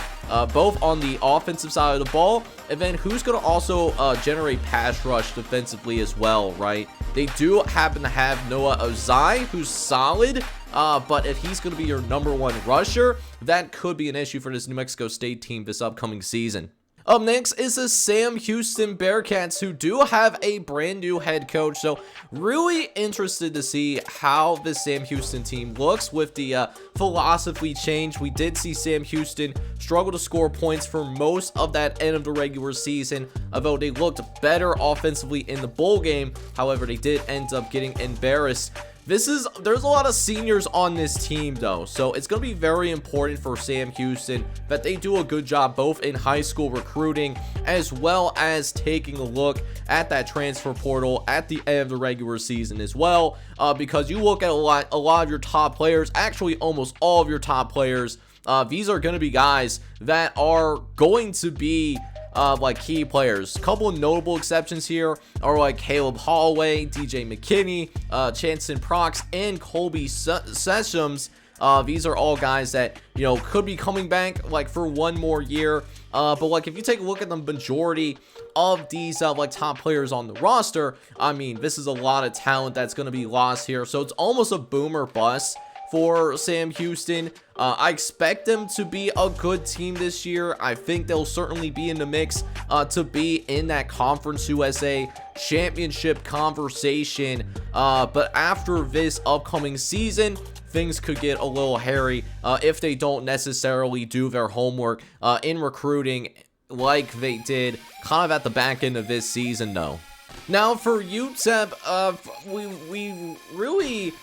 both on the offensive side of the ball, and then who's going to also generate pass rush defensively as well, right? They do happen to have Noah Ozai, who's solid, but if he's going to be your #1 rusher, that could be an issue for this New Mexico State team this upcoming season. Up next is the Sam Houston Bearcats, who do have a brand new head coach. So really interested to see how this Sam Houston team looks with the philosophy change. We did see Sam Houston struggle to score points for most of that end of the regular season, although they looked better offensively in the bowl game. However, they did end up getting embarrassed. There's a lot of seniors on this team though, so it's going to be very important for Sam Houston that they do a good job both in high school recruiting as well as taking a look at that transfer portal at the end of the regular season as well, because you look at a lot of your top players, actually almost all of your top players, these are going to be guys that are going to be like key players. A couple of notable exceptions here are like Caleb Holloway, DJ McKinney, Chancen Prox, and Colby Sessions. These are all guys that, you know, could be coming back like for one more year. But like if you take a look at the majority of these like top players on the roster, I mean, this is a lot of talent that's going to be lost here. So it's almost a boom or bust for Sam Houston. I expect them to be a good team this year. I think they'll certainly be in the mix to be in that Conference USA championship conversation. But after this upcoming season, things could get a little hairy if they don't necessarily do their homework in recruiting like they did kind of at the back end of this season though. Now for UTEP, we really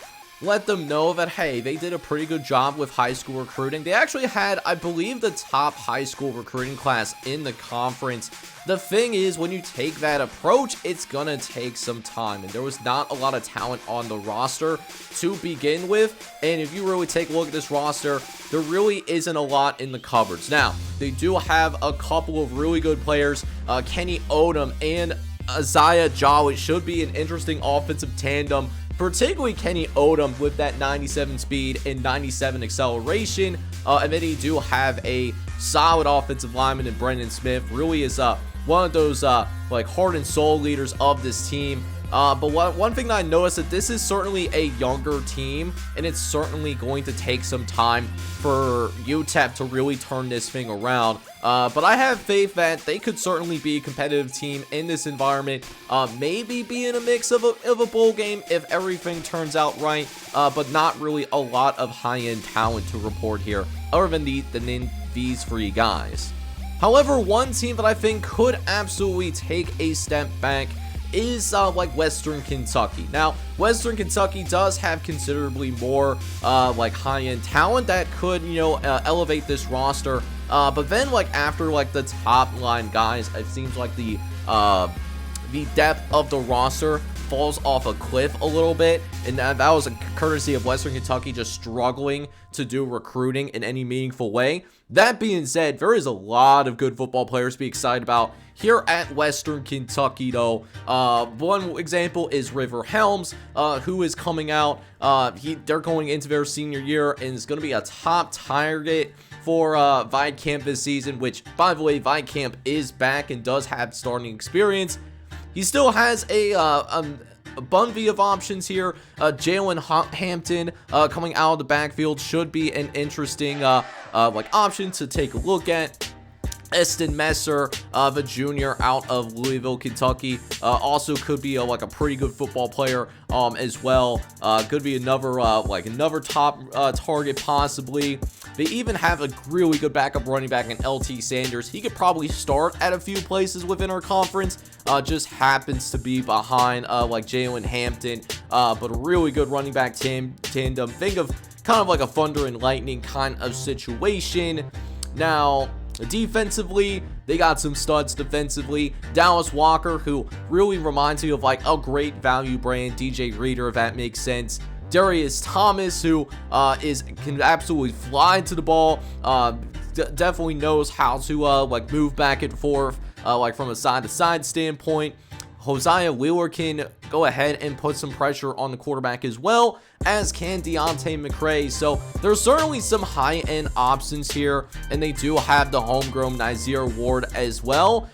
let them know that, hey, they did a pretty good job with high school recruiting. They actually had, I believe, the top high school recruiting class in the conference. The thing is, when you take that approach, it's gonna take some time, and there was not a lot of talent on the roster to begin with. And if you really take a look at this roster, there really isn't a lot in the cupboards. Now, they do have a couple of really good players. Kenny Odom and Isaiah Jawa should be an interesting offensive tandem, particularly Kenny Odom with that 97 speed and 97 acceleration. And then you do have a solid offensive lineman in Brendan Smith. Really is one of those like heart and soul leaders of this team. But one thing that I noticed that this is certainly a younger team, and it's certainly going to take some time for UTEP to really turn this thing around. But I have faith that they could certainly be a competitive team in this environment. Maybe be in a mix of a bowl game if everything turns out right. But not really a lot of high-end talent to report here, other than these three guys. However, one team that I think could absolutely take a step back is like Western Kentucky. Now, Western Kentucky does have considerably more like high-end talent that could, you know, elevate this roster. But then like after like the top line guys, it seems like the depth of the roster falls off a cliff a little bit, and that was a courtesy of Western Kentucky just struggling to do recruiting in any meaningful way. That being said, there is a lot of good football players to be excited about here at Western Kentucky though. One example is River Helms, who is coming out. They're going into their senior year and is going to be a top target for Viscamp this season, which, by the way, Viscamp is back and does have starting experience. He still has a bunch of options here. Jalen Hampton coming out of the backfield should be an interesting like option to take a look at. Eston Messer, the junior out of Louisville, Kentucky, also could be like a pretty good football player as well. Could be another top target possibly. They even have a really good backup running back in LT Sanders. He could probably start at a few places within our conference. Just happens to be behind like Jalen Hampton, but a really good running back tandem. Think of kind of like a thunder and lightning kind of situation. Now, defensively, they got some studs defensively. Dallas Walker, who really reminds me of like a great value brand DJ Reader, if that makes sense. Darius Thomas, who can absolutely fly to the ball. Definitely knows how to like move back and forth, like from a side-to-side standpoint. Hosea Wheeler can go ahead and put some pressure on the quarterback as well, as can Deontay McCray. So there's certainly some high-end options here, and they do have the homegrown Nazir Ward as well.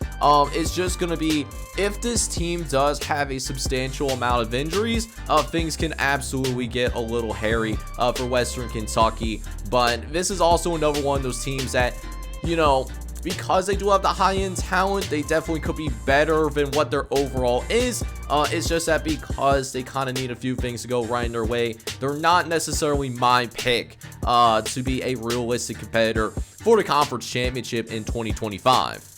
It's just going to be, if this team does have a substantial amount of injuries, things can absolutely get a little hairy for Western Kentucky. But this is also another one of those teams that, you know, because they do have the high-end talent, they definitely could be better than what their overall is. It's just that because they kind of need a few things to go right in their way, they're not necessarily my pick to be a realistic competitor for the conference championship in 2025.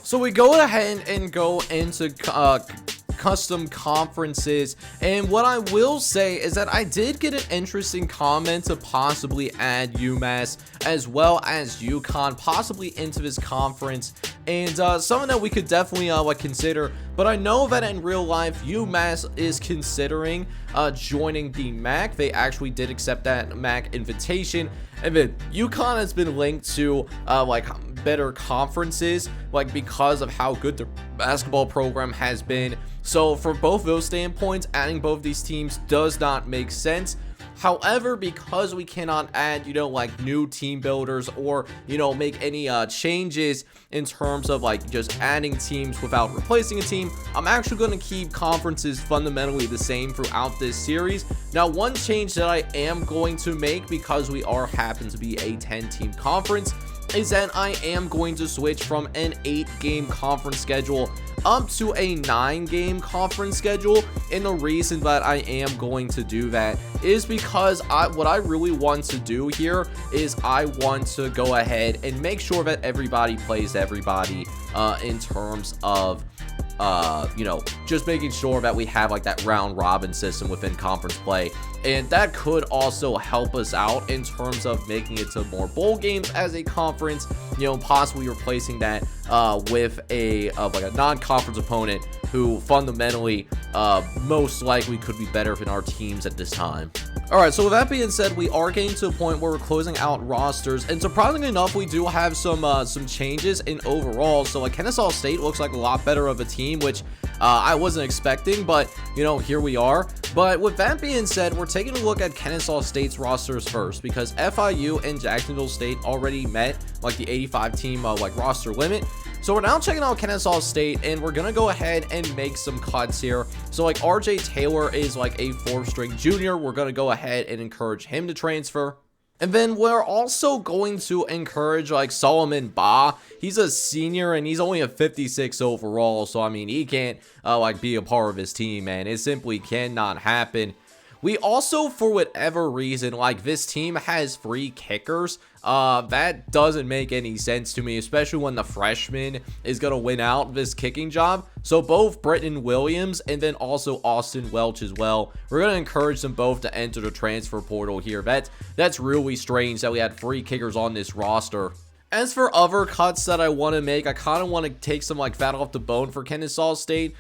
So we go ahead and go into custom conferences, and what I will say is that I did get an interesting comment to possibly add UMass as well as UConn possibly into this conference, and something that we could definitely consider. But I know that in real life UMass is considering joining the MAC. They actually did accept that MAC invitation, and then UConn has been linked to better conferences because of how good their basketball program has been. So for both those standpoints, adding both these teams does not make sense. However, because we cannot add, new team builders or, make any changes in terms of just adding teams without replacing a team, I'm actually going to keep conferences fundamentally the same throughout this series. Now, one change that I am going to make, because we happen to be a 10-team conference, is that I am going to switch from an 8-game conference schedule up to a 9-game conference schedule. And the reason that I am going to do that is because what I really want to do here is I want to go ahead and make sure that everybody plays everybody in terms of just making sure that we have that round robin system within conference play. And that could also help us out in terms of making it to more bowl games as a conference, possibly replacing that with a non-conference opponent who fundamentally most likely could be better than our teams at this time. Alright, so with that being said, we are getting to a point where we're closing out rosters, and surprisingly enough, we do have some changes in overall. So Kennesaw State looks like a lot better of a team, which I wasn't expecting, but here we are. But with that being said, we're taking a look at Kennesaw State's rosters first, because FIU and Jacksonville State already met the 85 team roster limit. So we're now checking out Kennesaw State, and we're gonna go ahead and make some cuts here. So RJ Taylor is a 4th-string junior. We're gonna go ahead and encourage him to transfer. And then we're also going to encourage Solomon Ba. He's a senior and he's only a 56 overall. So I mean, he can't be a part of his team, man. It simply cannot happen. We also, for whatever reason, this team has 3 kickers. That doesn't make any sense to me, especially when the freshman is going to win out this kicking job. So both Britton Williams and then also Austin Welch as well. We're going to encourage them both to enter the transfer portal here. That's really strange that we had 3 kickers on this roster. As for other cuts that I want to make, I kind of want to take some fat off the bone for Kennesaw State.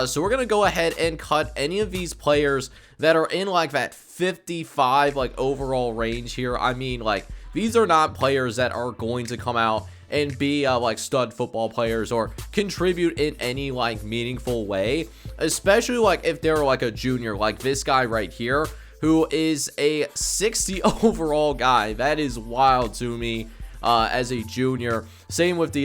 So we're going to go ahead and cut any of these players that are in that 55 overall range here. I mean, these are not players that are going to come out and be stud football players or contribute in any meaningful way, especially if they're a junior, this guy right here, who is a 60 overall guy. That is wild to me. As a junior. Same with the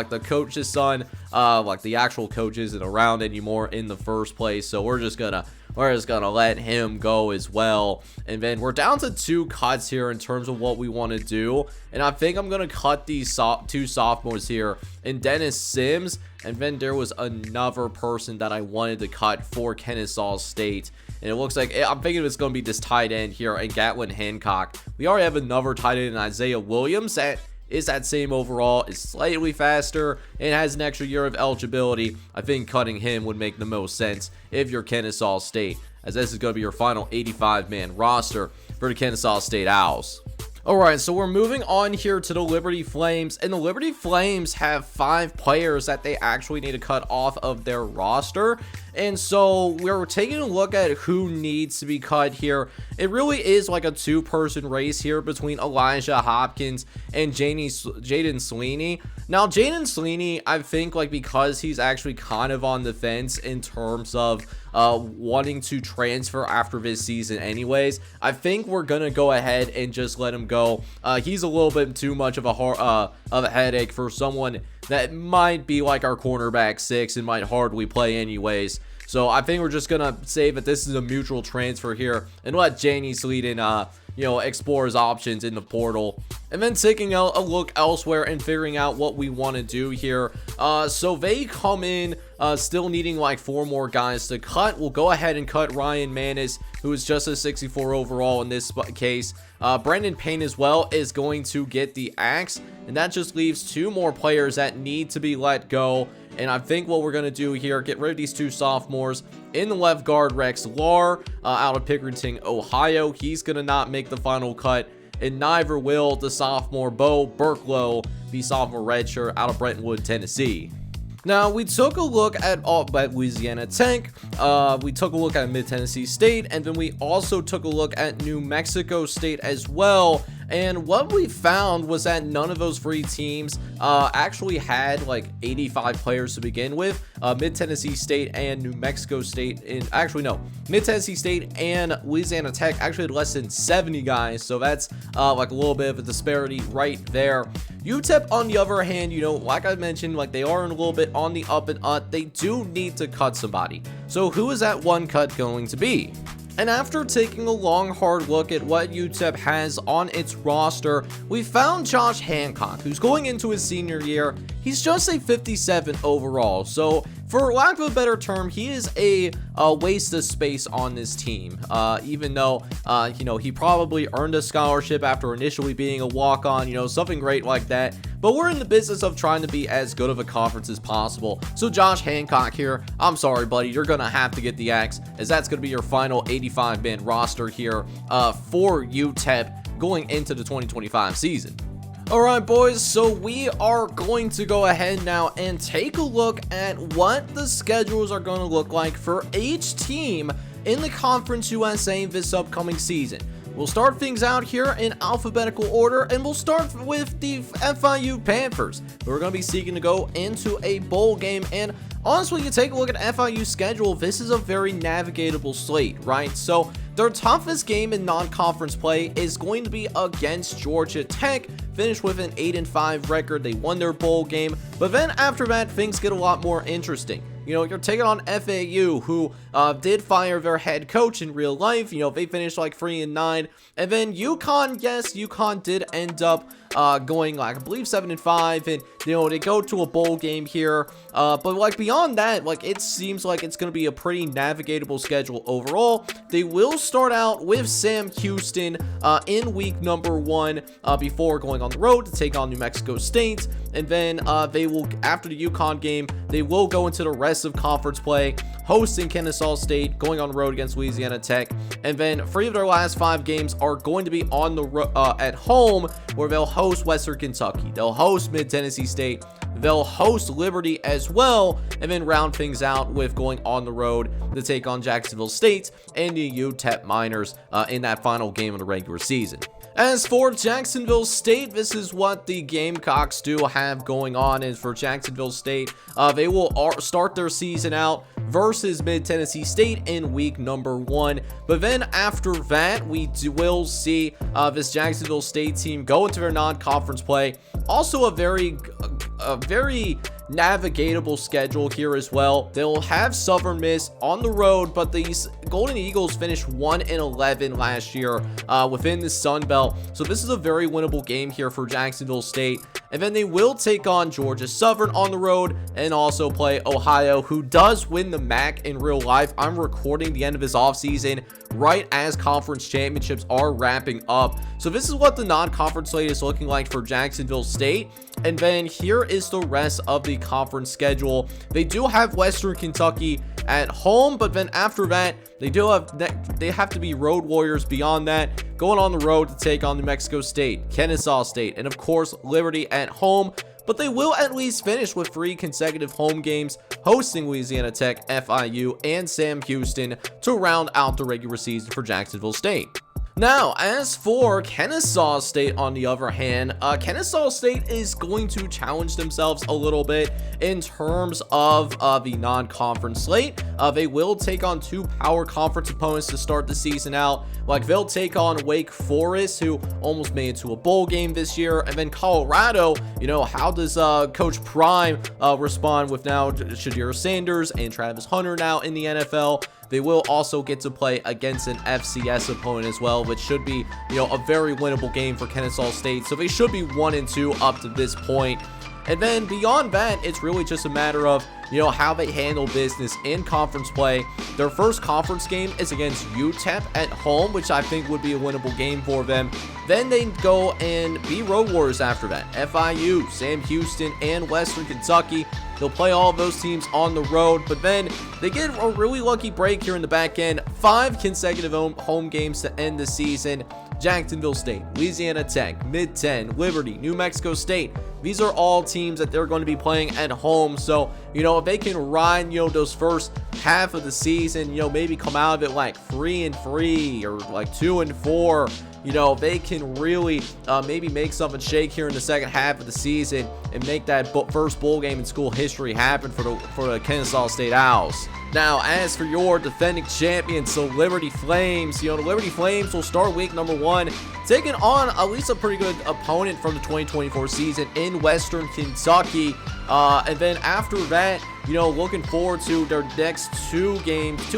the coach's son. The actual coach isn't around anymore in the first place, so we're just gonna let him go as well. And then we're down to 2 cuts here in terms of what we want to do, and I think I'm gonna cut these 2 sophomores here in Dennis Sims, and then there was another person that I wanted to cut for Kennesaw State. And it looks like, I'm thinking it's going to be this tight end here, and Gatlin Hancock. We already have another tight end in Isaiah Williams that is that same overall, is slightly faster, and has an extra year of eligibility. I think cutting him would make the most sense if you're Kennesaw State, as this is going to be your final 85-man roster for the Kennesaw State Owls. Alright, so we're moving on here to the Liberty Flames, and the Liberty Flames have 5 players that they actually need to cut off of their roster. And so we're taking a look at who needs to be cut here. It really is a 2-person race here between Elijah Hopkins and Jaden Sweeney. Now, Jaden Sweeney, I think because he's actually kind of on the fence in terms of wanting to transfer after this season anyways, I think we're gonna go ahead and just let him go. He's a little bit too much of a headache for someone that might be our cornerback 6 and might hardly play anyways. So I think we're just gonna say that this is a mutual transfer here and let Janie Sleeden explore his options in the portal, and then taking a look elsewhere and figuring out what we want to do here. So they come in still needing like 4 more guys to cut. We'll go ahead and cut Ryan Manis, who is just a 64 overall in this case. Brendan Payne as well is going to get the axe, and that just leaves 2 more players that need to be let go. And I think what we're going to do here, get rid of these 2 sophomores. In the left guard, Rex Lar out of Pickerington, Ohio. He's going to not make the final cut. And neither will the sophomore Bo Burklow, the sophomore redshirt out of Brentwood, Tennessee. Now, we took a look at Louisiana Tech, we took a look at Mid-Tennessee State, and then we also took a look at New Mexico State as well. And what we found was that none of those 3 teams actually had like 85 players to begin with. Mid-Tennessee State and New Mexico State, Mid-Tennessee State and Louisiana Tech actually had less than 70 guys. So that's like a little bit of a disparity right there. UTEP, on the other hand, like I mentioned, like they are a little bit on the up and up. They do need to cut somebody. So who is that one cut going to be? And after taking a long, hard look at what UTEP has on its roster, we found Josh Hancock, who's going into his senior year. He's just a 57 overall. So for lack of a better term, he is a waste of space on this team. Even though, he probably earned a scholarship after initially being a walk-on, something great like that. But we're in the business of trying to be as good of a conference as possible. So Josh Hancock here, I'm sorry, buddy, you're going to have to get the axe, as that's going to be your final 85-man roster here for UTEP going into the 2025 season. Alright boys, so we are going to go ahead now and take a look at what the schedules are going to look like for each team in the Conference USA this upcoming season. We'll start things out here in alphabetical order, and we'll start with the FIU Panthers, who are going to be seeking to go into a bowl game. And honestly, you take a look at FIU's schedule, this is a very navigatable slate, right? So their toughest game in non-conference play is going to be against Georgia Tech. Finished with an 8-5 record. They won their bowl game, but then after that, things get a lot more interesting. You're taking on FAU, who did fire their head coach in real life. They finished like 3-9. And then UConn, yes, UConn did end up going like, I believe 7-5, and they go to a bowl game here. But like beyond that, like it seems like it's going to be a pretty navigatable schedule overall. They will start out with Sam Houston in week number 1 before going on the road to take on New Mexico State. And then they will, after the UConn game, they will go into the rest of conference play, hosting Kennesaw State, going on the road against Louisiana Tech. And then 3 of their last 5 games are going to be on the at home, where they'll host Western Kentucky, they'll host Mid-Tennessee State, they'll host Liberty as well, and then round things out with going on the road to take on Jacksonville State and the UTEP Miners in that final game of the regular season. As for Jacksonville State, this is what the Gamecocks do have going on. And for Jacksonville State, they will start their season out versus Mid-Tennessee State in week number 1. But then after that, we will see this Jacksonville State team go into their non-conference play. Also a very navigatable schedule here as well. They'll have Southern Miss on the road, but these Golden Eagles finished 1-11 last year within the Sun Belt. So this is a very winnable game here for Jacksonville State. And then they will take on Georgia Southern on the road and also play Ohio, who does win the MAC in real life. I'm recording the end of his offseason right as conference championships are wrapping up. So this is what the non-conference slate is looking like for Jacksonville State. And then here is the rest of the conference schedule. They do have Western Kentucky at home, but then after that, they have to be road warriors beyond that, going on the road to take on New Mexico State, Kennesaw State, and of course Liberty at home. But they will at least finish with 3 consecutive home games, hosting Louisiana Tech, FIU, and Sam Houston to round out the regular season for Jacksonville State. Now, as for Kennesaw State, on the other hand, Kennesaw State is going to challenge themselves a little bit in terms of the non-conference slate. They will take on two power conference opponents to start the season out. Like, they'll take on Wake Forest, who almost made it to a bowl game this year, and then Colorado. You know, how does Coach Prime respond with now Shadir Sanders and Travis Hunter now in the NFL? They will also get to play against an FCS opponent as well, which should be, you know, a very winnable game for Kennesaw State. So they should be 1-2 up to this point. And then beyond that, it's really just a matter of, you know, how they handle business in conference play. Their first conference game is against UTEP at home, which I think would be a winnable game for them. Then they go and be road warriors after that. FIU, Sam Houston, and Western Kentucky. They'll play all of those teams on the road, but then they get a really lucky break here in the back end. 5 consecutive home games to end the season. Jacksonville State, Louisiana Tech, Mid-10, Liberty, New Mexico State. These are all teams that they're going to be playing at home. So, you know, if they can ride, you know, those first half of the season, you know, maybe come out of it like 3-3 or like 2-4, you know, they can really maybe make something shake here in the second half of the season and make that first bowl game in school history happen for the Kennesaw State Owls. Now, as for your defending champions, so Liberty Flames, you know, the Liberty Flames will start week number 1 taking on at least a pretty good opponent from the 2024 season in Western Kentucky. And then after that, you know, looking forward to their next 2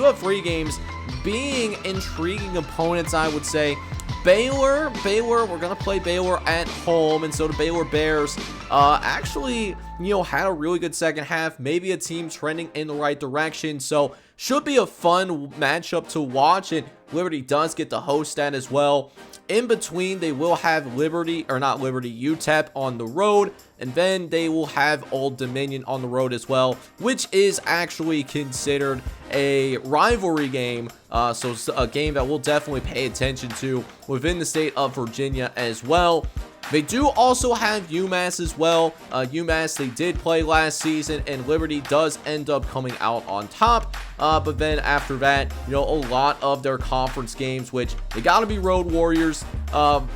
of 3 games being intriguing opponents, I would say. Baylor, we're going to play Baylor at home, and so the Baylor Bears actually, you know, had a really good second half, maybe a team trending in the right direction, so should be a fun matchup to watch, and Liberty does get to host that as well. In between, they will have UTEP on the road, and then they will have Old Dominion on the road as well, which is actually considered a rivalry game, so a game that we'll definitely pay attention to within the state of Virginia as well. They do also have UMass as well. UMass, they did play last season, and Liberty does end up coming out on top. But then after that, you know, a lot of their conference games, which they got to be road warriors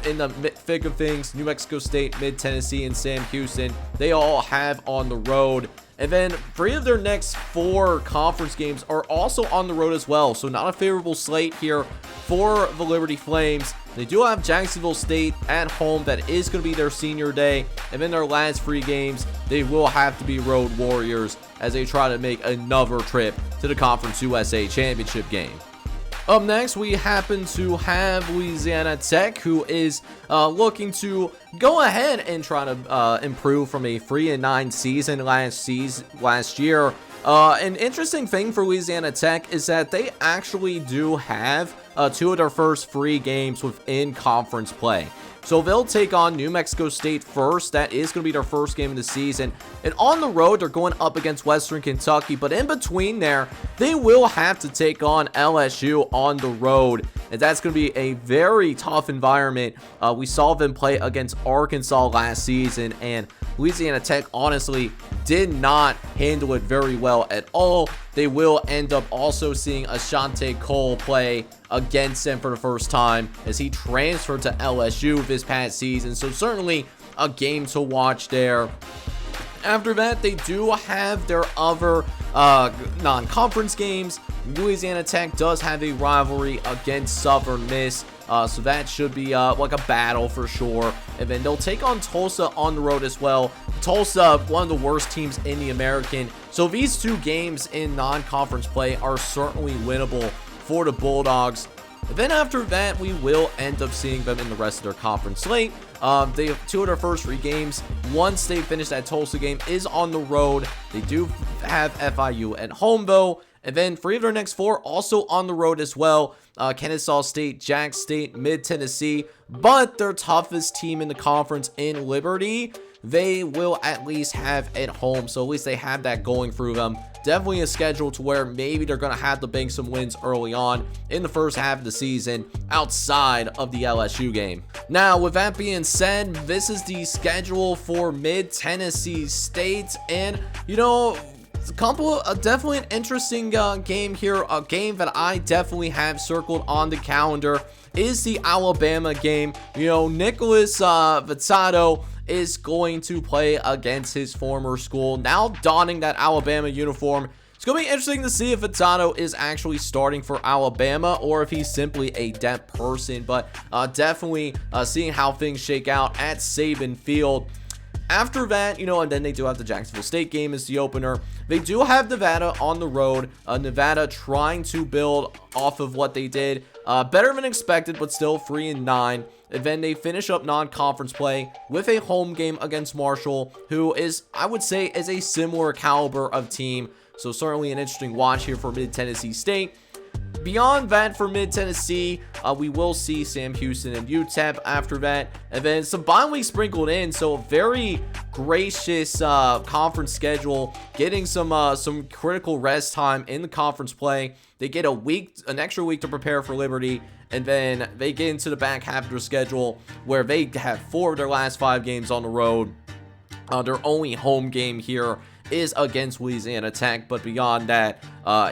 in the thick of things. New Mexico State, Mid-Tennessee, and Sam Houston, they all have on the road. And then 3 of their next 4 conference games are also on the road as well. So not a favorable slate here for the Liberty Flames. They do have Jacksonville State at home. That is going to be their senior day. And then their last 3 games, they will have to be road warriors as they try to make another trip to the Conference USA Championship game. Up next, we happen to have Louisiana Tech, who is looking to go ahead and try to improve from a 3-9 season last year. An interesting thing for Louisiana Tech is that they actually do have 2 of their first 3 games within conference play. So they'll take on New Mexico State first. That is going to be their first game of the season. And on the road, they're going up against Western Kentucky. But in between there, they will have to take on LSU on the road. And that's going to be a very tough environment. We saw them play against Arkansas last season. And Louisiana Tech honestly did not handle it very well at all. They will end up also seeing Ashante Cole play against them for the first time as he transferred to LSU this past season. So certainly a game to watch there. After that, they do have their other non-conference games. Louisiana Tech does have a rivalry against Southern Miss. So that should be like a battle for sure. And then they'll take on Tulsa on the road as well. Tulsa, one of the worst teams in the American. So these 2 games in non-conference play are certainly winnable for the Bulldogs. And then after that, we will end up seeing them in the rest of their conference slate. They have 2 of their first 3 games. Once they finish that Tulsa game is on the road. They do have FIU at home though. And then 3 of their next 4 also on the road as well. Kennesaw State, Jack State, Mid-Tennessee. But their toughest team in the conference in Liberty, they will at least have at home. So at least they have that going through them. Definitely a schedule to where maybe they're going to have to bank some wins early on in the first half of the season outside of the LSU game. Now, with that being said, this is the schedule for Mid-Tennessee State. And, you know, definitely an interesting game here, a game that I definitely have circled on the calendar is the Alabama game. You know, Nicholas Vizzato is going to play against his former school, now donning that Alabama uniform. It's going to be interesting to see if Vizzato is actually starting for Alabama or if he's simply a depth person, but definitely seeing how things shake out at Saban Field. After that, you know, and then they do have the Jacksonville State game as the opener. They do have Nevada on the road. Nevada trying to build off of what they did. Better than expected, but still 3-9. And then they finish up non-conference play with a home game against Marshall, who is, I would say, is a similar caliber of team. So certainly an interesting watch here for Mid-Tennessee State. Beyond that, for Mid-Tennessee, we will see Sam Houston and UTEP after that. And then some bye week sprinkled in, so a very gracious conference schedule, getting some critical rest time in the conference play. They get an extra week to prepare for Liberty, and then they get into the back half of their schedule where they have 4 of their last 5 games on the road. Their only home game here is against Louisiana Tech, but beyond that,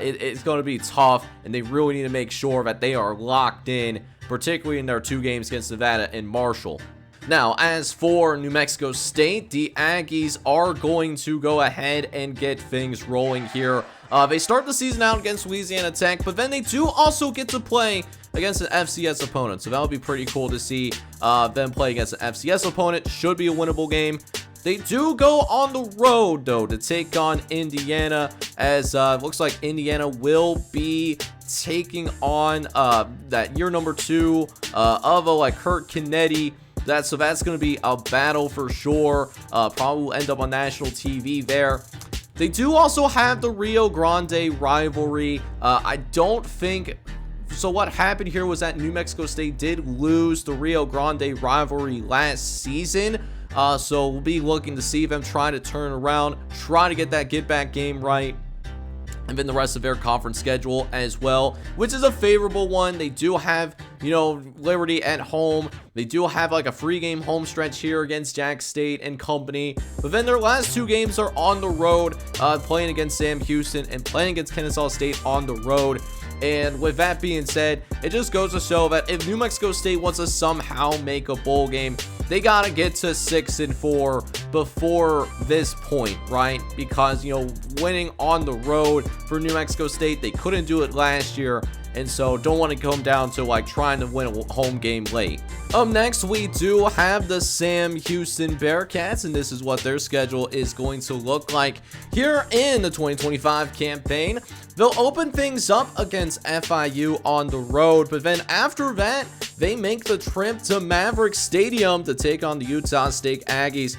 it's going to be tough, and they really need to make sure that they are locked in, particularly in their 2 games against Nevada and Marshall. Now, as for New Mexico State, the Aggies are going to go ahead and get things rolling here. They start the season out against Louisiana Tech, but then they do also get to play against an FCS opponent, so that would be pretty cool to see them play against an FCS opponent. Should be a winnable game. They do go on the road, though, to take on Indiana, as it looks like Indiana will be taking on that year number 2 of Kurt Kennedy. So that's going to be a battle for sure. Probably will end up on national TV there. They do also have the Rio Grande rivalry. I don't think... So what happened here was that New Mexico State did lose the Rio Grande rivalry last season. So we'll be looking to see them try to turn around, try to get that get-back game right, and then the rest of their conference schedule as well, which is a favorable one. They do have, you know, Liberty at home. They do have like a free game home stretch here against Jack State and company, but then their last 2 games are on the road, playing against Sam Houston and playing against Kennesaw State on the road. And with that being said, it just goes to show that if New Mexico State wants to somehow make a bowl game, they got to get to 6-4 before this point, right? Because, you know, winning on the road for New Mexico State, they couldn't do it last year. And so don't want to come down to like trying to win a home game late. Up next, we do have the Sam Houston Bearcats, and this is what their schedule is going to look like here in the 2025 campaign. They'll open things up against FIU on the road, but then after that, they make the trip to Maverick Stadium to take on the Utah State Aggies.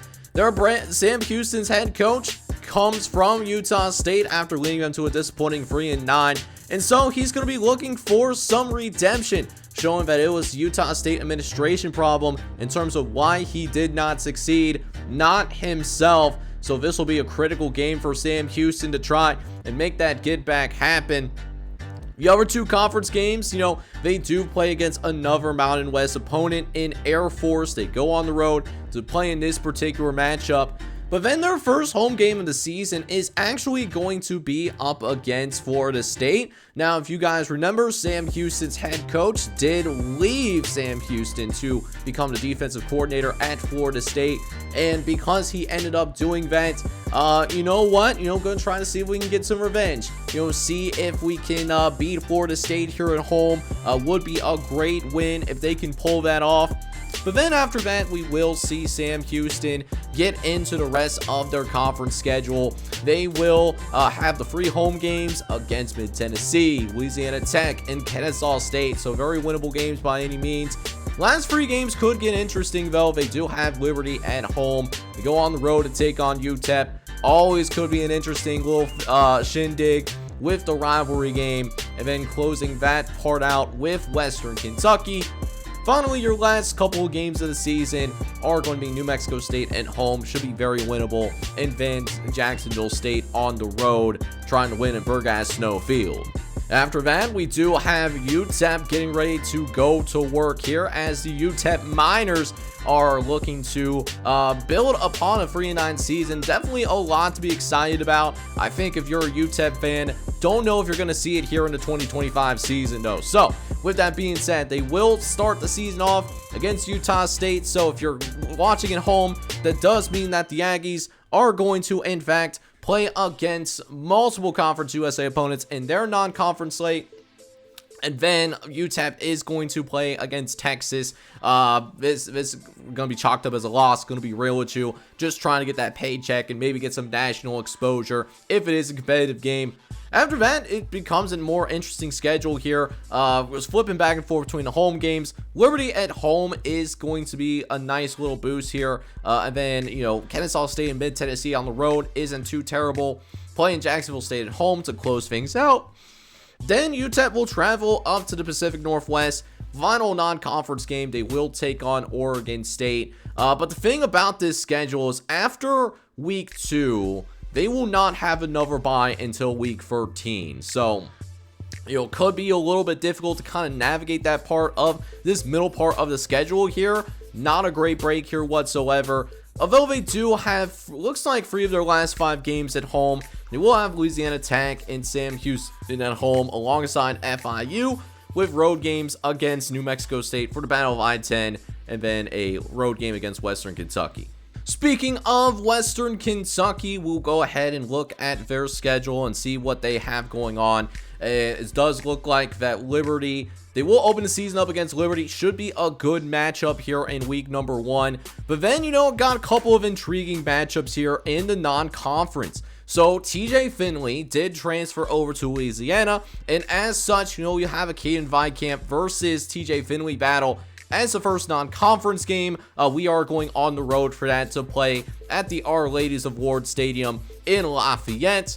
Sam Houston's head coach comes from Utah State after leading them to a disappointing 3-9. And so he's going to be looking for some redemption, showing that it was Utah State administration problem in terms of why he did not succeed, not himself. So this will be a critical game for Sam Houston to try and make that get back happen. The other 2 conference games, you know, they do play against another Mountain West opponent in Air Force. They go on the road to play in this particular matchup. But then their first home game of the season is actually going to be up against Florida State. Now, if you guys remember, Sam Houston's head coach did leave Sam Houston to become the defensive coordinator at Florida State. And because he ended up doing that, you know what? You know, going to try to see if we can get some revenge. You know, see if we can beat Florida State here at home. Would be a great win if they can pull that off. But then after that, we will see Sam Houston get into the rest of their conference schedule. They will have the free home games against Mid-Tennessee, Louisiana Tech, and Kennesaw State. So very winnable games by any means. Last 3 games could get interesting, though. They do have Liberty at home. They go on the road to take on UTEP. Always could be an interesting little shindig with the rivalry game. And then closing that part out with Western Kentucky. Finally, your last couple of games of the season are going to be New Mexico State at home. Should be very winnable. And then Jacksonville State on the road, trying to win at Burgas Snow Field. After that, we do have UTEP getting ready to go to work here, as the UTEP Miners are looking to build upon a 3-9 season. Definitely a lot to be excited about. I think if you're a UTEP fan, don't know if you're going to see it here in the 2025 season, though. So with that being said, they will start the season off against Utah State. So if you're watching at home, that does mean that the Aggies are going to, in fact, play against multiple Conference USA opponents in their non-conference slate. And then UTEP is going to play against Texas. This is going to be chalked up as a loss. Going to be real with you. Just trying to get that paycheck and maybe get some national exposure if it is a competitive game. After that, it becomes a more interesting schedule here. Was flipping back and forth between the home games. Liberty at home is going to be a nice little boost here. And then, Kennesaw State and Mid-Tennessee on the road isn't too terrible. Playing Jacksonville State at home to close things out. Then UTEP will travel up to the Pacific Northwest. Final non-conference game, they will take on Oregon State. But the thing about this schedule is after week 2, they will not have another bye until week 13. So, could be a little bit difficult to kind of navigate that part of this middle part of the schedule here. Not a great break here whatsoever. Although they do have, looks like 3 of their last 5 games at home. They will have Louisiana Tech and Sam Houston at home alongside FIU, with road games against New Mexico State for the Battle of I-10, and then a road game against Western Kentucky. Speaking of Western Kentucky, we'll go ahead and look at their schedule and see what they have going on. It does look like that Liberty, they will open the season up against Liberty. Should be a good matchup here in week number 1. But then, got a couple of intriguing matchups here in the non-conference. So TJ Finley did transfer over to Louisiana, and as such, you have a Caden Viscamp versus TJ Finley battle as the first non-conference game. We are going on the road for that to play at the Our Ladies of Ward Stadium in Lafayette.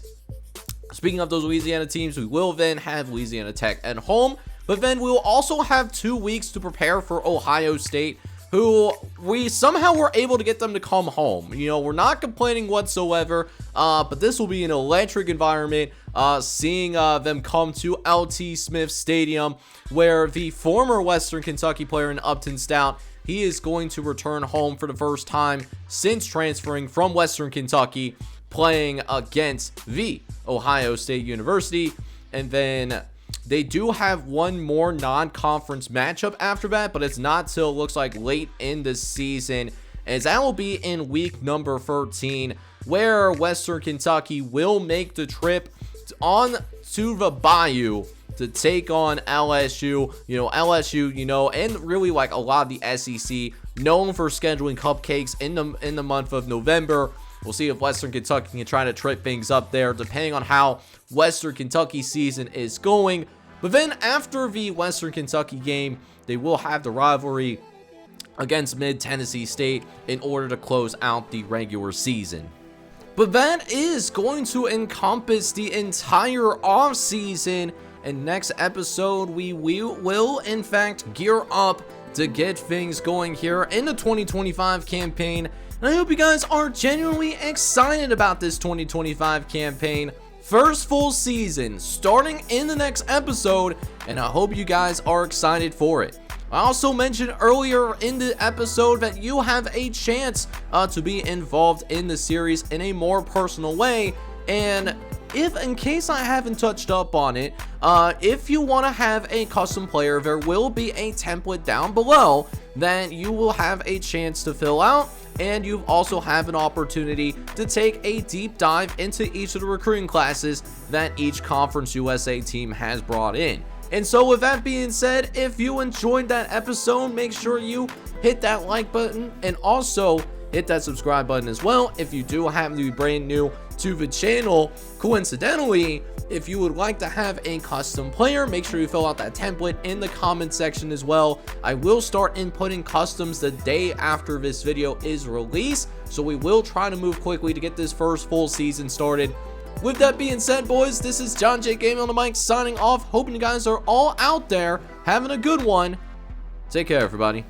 Speaking of those Louisiana teams, we will then have Louisiana Tech at home, but then we will also have 2 weeks to prepare for Ohio State, who we somehow were able to get them to come home. We're not complaining whatsoever, but this will be an electric environment, seeing them come to LT Smith Stadium, where the former Western Kentucky player in Upton Stout, he is going to return home for the first time since transferring from Western Kentucky, playing against the Ohio State University. And then they do have one more non-conference matchup after that, but it's not till it looks like late in the season, as that will be in week number 13, where Western Kentucky will make the trip on to the Bayou to take on LSU. LSU, and really like a lot of the SEC, known for scheduling cupcakes in the month of November. We'll see if Western Kentucky can try to trip things up there, depending on how Western Kentucky season is going. But then after the Western Kentucky game, they will have the rivalry against Mid-Tennessee State in order to close out the regular season. But that is going to encompass the entire offseason. And next episode, we will in fact gear up to get things going here in the 2025 campaign. And I hope you guys are genuinely excited about this 2025 campaign. First full season starting in the next episode, and I hope you guys are excited for it. I also mentioned earlier in the episode that you have a chance to be involved in the series in a more personal way. And in case I haven't touched up on it, if you want to have a custom player, there will be a template down below that you will have a chance to fill out. And you also have an opportunity to take a deep dive into each of the recruiting classes that each Conference USA team has brought in. And so with that being said, if you enjoyed that episode, make sure you hit that like button and also hit that subscribe button as well if you do happen to be brand new to the channel. Coincidentally, if you would like to have a custom player, make sure you fill out that template in the comment section as well. I will start inputting customs the day after this video is released, so we will try to move quickly to get this first full season started. With that being said, boys, this is JohnJake Gaming on the mic signing off. Hoping you guys are all out there having a good one. Take care, everybody.